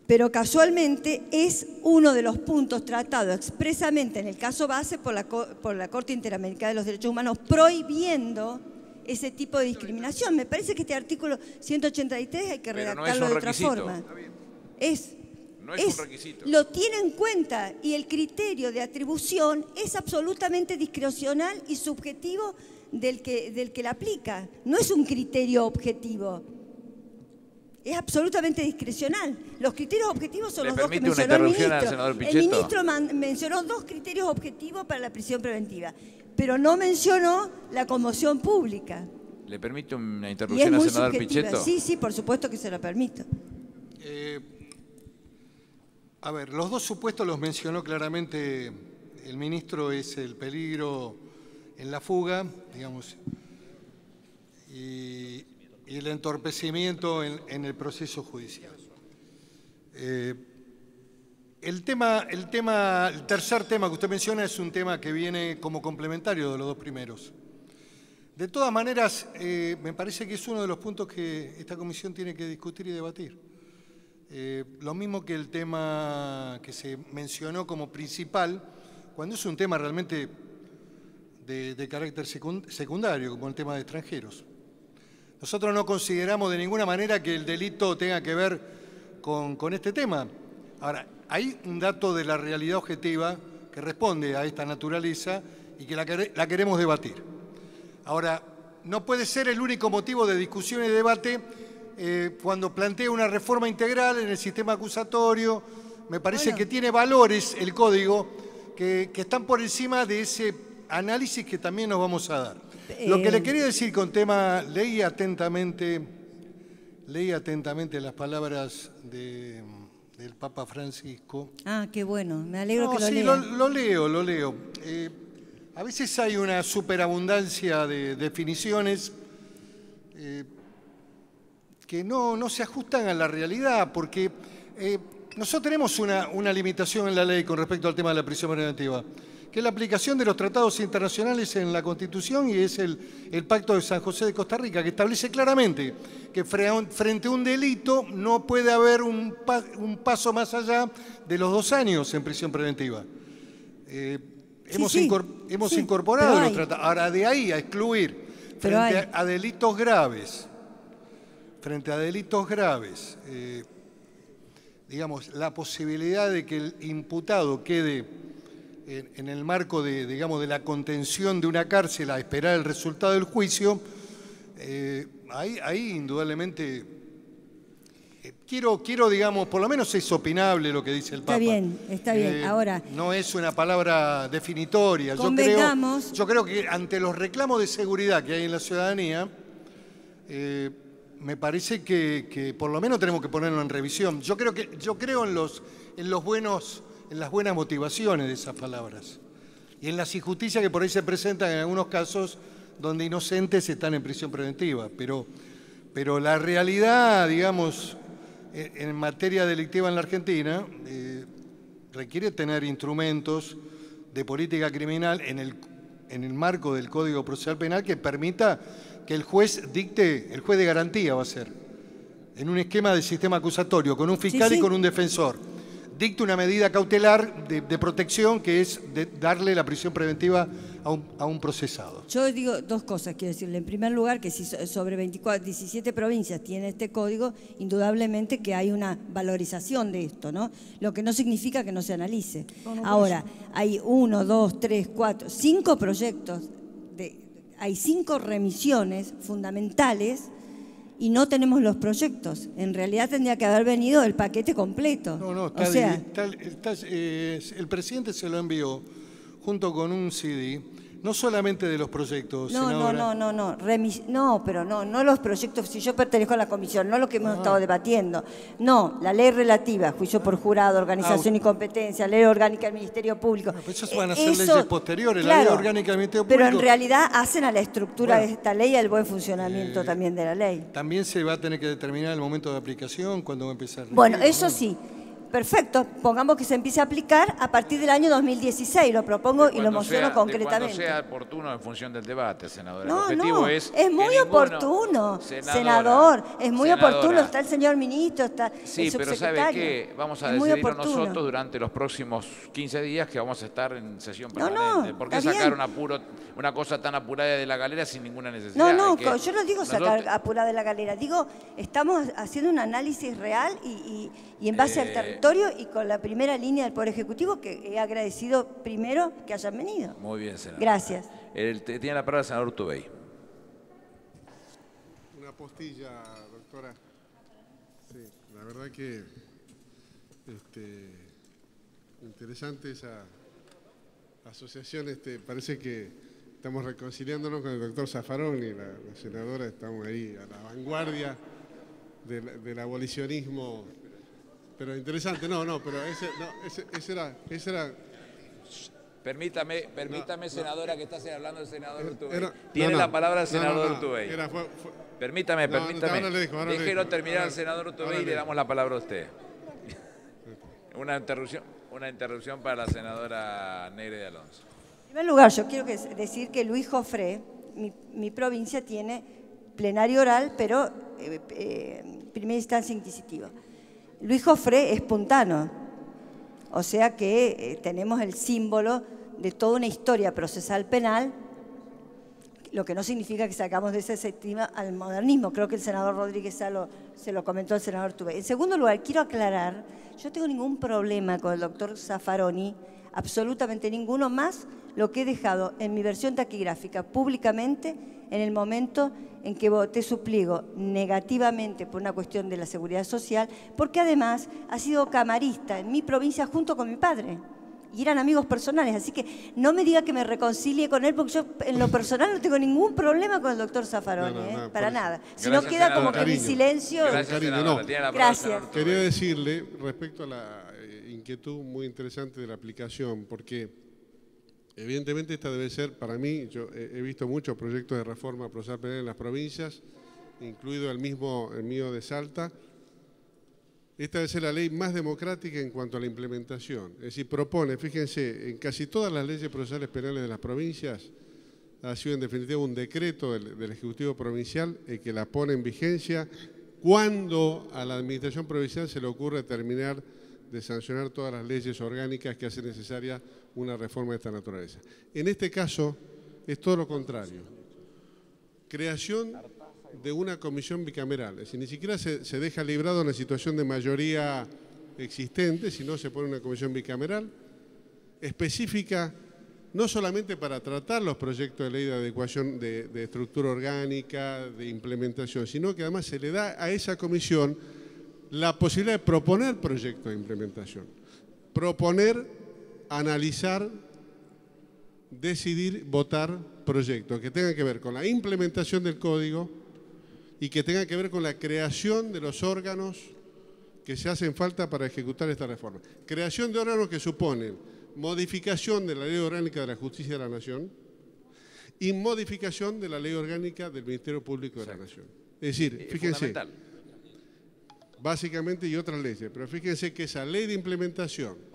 Pero casualmente es uno de los puntos tratados expresamente en el caso base por la Corte Interamericana de los Derechos Humanos, prohibiendo ese tipo de discriminación. Me parece que este artículo 183 hay que redactarlo de otra forma. No es un requisito. Lo tiene en cuenta, y el criterio de atribución es absolutamente discrecional y subjetivo del que la aplica. No es un criterio objetivo. Es absolutamente discrecional. Los criterios objetivos son los dos que mencionó el ministro. El ministro mencionó 2 criterios objetivos para la prisión preventiva, pero no mencionó la conmoción pública. ¿Le permite una interrupción al senador Pichetto? Sí, por supuesto que se la permito. A ver, los 2 supuestos los mencionó claramente el ministro: es el peligro en la fuga, digamos, y el entorpecimiento en el proceso judicial. El tercer tema que usted menciona es un tema que viene como complementario de los dos primeros. De todas maneras, me parece que es uno de los puntos que esta comisión tiene que discutir y debatir. Lo mismo que el tema que se mencionó como principal, cuando es un tema realmente de carácter secundario, como el tema de extranjeros. Nosotros no consideramos de ninguna manera que el delito tenga que ver con este tema. Ahora, hay un dato de la realidad objetiva que responde a esta naturaleza y que la queremos debatir. Ahora, no puede ser el único motivo de discusión y debate cuando plantea una reforma integral en el sistema acusatorio. Me parece que tiene valores el código que están por encima de ese análisis que también nos vamos a dar. Lo que le quería decir con tema, leí atentamente las palabras del Papa Francisco. Ah, qué bueno, me alegro que lo sí, lea. lo leo. A veces hay una superabundancia de definiciones que no se ajustan a la realidad, porque nosotros tenemos una limitación en la ley con respecto al tema de la prisión preventiva, que es la aplicación de los tratados internacionales en la Constitución, y es el Pacto de San José de Costa Rica, que establece claramente que frente a un delito no puede haber un paso más allá de los 2 años en prisión preventiva. Hemos incorporado los tratados. Ahora, de ahí a excluir frente a delitos graves, digamos, la posibilidad de que el imputado quede en el marco de la contención de una cárcel a esperar el resultado del juicio, ahí indudablemente quiero, digamos, por lo menos es opinable lo que dice el Papa. Está bien. Ahora, no es una palabra definitoria. Yo creo que ante los reclamos de seguridad que hay en la ciudadanía, me parece que por lo menos tenemos que ponerlo en revisión. Yo creo en las buenas motivaciones de esas palabras y en las injusticias que por ahí se presentan en algunos casos donde inocentes están en prisión preventiva. Pero la realidad, digamos, en materia delictiva en la Argentina requiere tener instrumentos de política criminal en el marco del Código Procesal Penal que permita que el juez dicte, el juez de garantía va a ser, en un esquema de sistema acusatorio, con un fiscal y con un defensor, dicte una medida cautelar de protección, que es darle la prisión preventiva a un procesado. Yo digo 2 cosas, quiero decirle. En primer lugar, que si sobre 17 provincias tiene este código, indudablemente que hay una valorización de esto, ¿no? Lo que no significa que no se analice. Ahora, hay 1, 2, 3, 4, 5 proyectos, hay 5 remisiones fundamentales y no tenemos los proyectos. En realidad tendría que haber venido el paquete completo. El presidente se lo envió junto con un CD, no solamente de los proyectos, senadora. No los proyectos, si yo pertenezco a la comisión, no lo que hemos estado debatiendo. No, la ley relativa, juicio por jurado, organización y competencia, ley orgánica del Ministerio Público. Esos van a ser leyes posteriores, la ley orgánica del Ministerio Público. Pero en realidad hacen a la estructura de esta ley y al buen funcionamiento también de la ley. También se va a tener que determinar el momento de aplicación, cuándo va a empezar. Bueno, eso sí. Perfecto, pongamos que se empiece a aplicar a partir del año 2016, lo propongo y lo emociono concretamente. Cuando sea oportuno en función del debate, senadora. No, el objetivo es muy oportuno, senador, es muy oportuno, está el señor ministro, está el subsecretario. Sí, pero ¿sabe qué? Vamos a decidirlo nosotros durante los próximos 15 días que vamos a estar en sesión permanente. ¿Por qué sacar una cosa tan apurada de la galera sin ninguna necesidad? Yo no digo sacar apurada de la galera, digo, estamos haciendo un análisis real y en base al territorio y con la primera línea del Poder Ejecutivo, que he agradecido primero que hayan venido. Muy bien, senador. Gracias. Tiene la palabra el senador Urtubey. Una postilla, doctora. Sí, la verdad que interesante esa asociación. Parece que estamos reconciliándonos con el doctor Zaffaroni y la senadora. Estamos ahí a la vanguardia del abolicionismo. Pero interesante, pero ese era... Permítame, senadora, que está hablando el senador Urtubey. Tiene la palabra el senador Urtubey. Permítame. Déjelo terminar al senador Urtubey y le damos la palabra a usted. Una interrupción para la senadora Negre de Alonso. En primer lugar, yo quiero decir que Luis Jofré, mi provincia tiene plenario oral, pero primera instancia inquisitiva. Luis Jofré es puntano, o sea que tenemos el símbolo de toda una historia procesal penal, lo que no significa que sacamos de ese sistema al modernismo. Creo que el senador Rodríguez se lo comentó al senador Tubé. En segundo lugar, quiero aclarar, yo no tengo ningún problema con el doctor Zaffaroni, absolutamente ninguno, más lo que he dejado en mi versión taquigráfica públicamente en el momento en que voté su pliego negativamente por una cuestión de la seguridad social, porque además ha sido camarista en mi provincia junto con mi padre. Y eran amigos personales, así que no me diga que me reconcilie con él, porque yo en lo personal no tengo ningún problema con el doctor Zaffaroni, para nada. Si no queda senadora. como que mi silencio... Gracias, senadora. Tiene la palabra el senador Tubé. Quería decirle, respecto a la inquietud muy interesante de la aplicación, porque evidentemente esta debe ser, para mí, yo he visto muchos proyectos de reforma procesal penal en las provincias, incluido el mío de Salta. Esta debe ser la ley más democrática en cuanto a la implementación. Es decir, propone, fíjense, en casi todas las leyes procesales penales de las provincias ha sido en definitiva un decreto del Ejecutivo Provincial que la pone en vigencia cuando a la Administración Provincial se le ocurre terminar de sancionar todas las leyes orgánicas que hacen necesaria una reforma de esta naturaleza. En este caso es todo lo contrario. Creación de una comisión bicameral, es decir, ni siquiera se deja librado una situación de mayoría existente, sino se pone una comisión bicameral específica no solamente para tratar los proyectos de ley de adecuación de estructura orgánica, de implementación, sino que además se le da a esa comisión la posibilidad de proponer proyectos de implementación, proponer, analizar, decidir, votar proyectos que tengan que ver con la implementación del código y que tengan que ver con la creación de los órganos que se hacen falta para ejecutar esta reforma. Creación de órganos que suponen modificación de la Ley Orgánica de la Justicia de la Nación y modificación de la Ley Orgánica del Ministerio Público de la Nación. Es decir, fíjense, básicamente y otras leyes, pero fíjense que esa ley de implementación,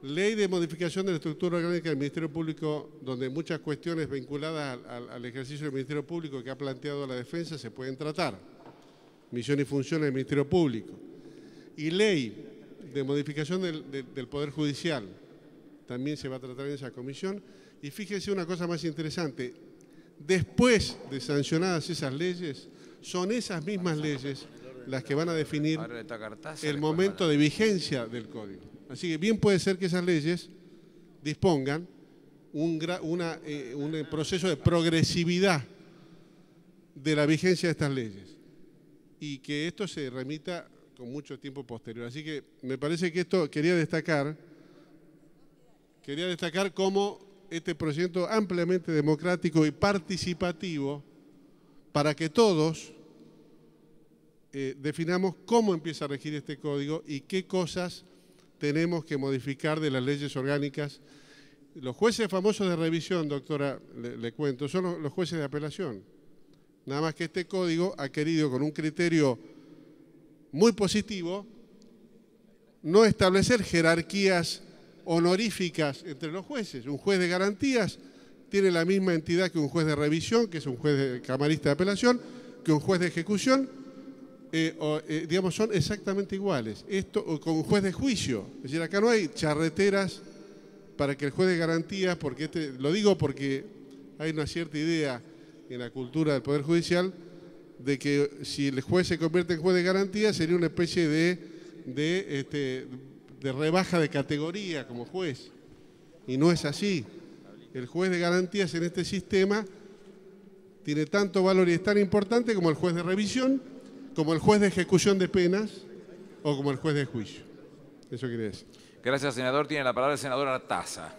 ley de modificación de la estructura orgánica del Ministerio Público, donde muchas cuestiones vinculadas al ejercicio del Ministerio Público que ha planteado la defensa se pueden tratar, misión y funciones del Ministerio Público, y ley de modificación del Poder Judicial, también se va a tratar en esa comisión. Y fíjense una cosa más interesante, después de sancionadas esas leyes, son esas mismas leyes las que van a definir el momento de vigencia del código. Así que bien puede ser que esas leyes dispongan un proceso de progresividad de la vigencia de estas leyes y que esto se remita con mucho tiempo posterior. Así que me parece que esto quería destacar cómo este proyecto ampliamente democrático y participativo para que todos definamos cómo empieza a regir este código y qué cosas tenemos que modificar de las leyes orgánicas. Los jueces famosos de revisión, doctora, le cuento, son los jueces de apelación. Nada más que este código ha querido, con un criterio muy positivo, no establecer jerarquías honoríficas entre los jueces. Un juez de garantías tiene la misma entidad que un juez de revisión, que es un juez camarista de apelación, que un juez de ejecución, digamos, son exactamente iguales. Esto con un juez de juicio. Es decir, acá no hay charreteras para que el juez de garantías, porque lo digo porque hay una cierta idea en la cultura del Poder Judicial de que si el juez se convierte en juez de garantías sería una especie de rebaja de categoría como juez. Y no es así. El juez de garantías en este sistema tiene tanto valor y es tan importante como el juez de revisión, como el juez de ejecución de penas o como el juez de juicio. Eso quería decir. Gracias, senador. Tiene la palabra el senador Artaza.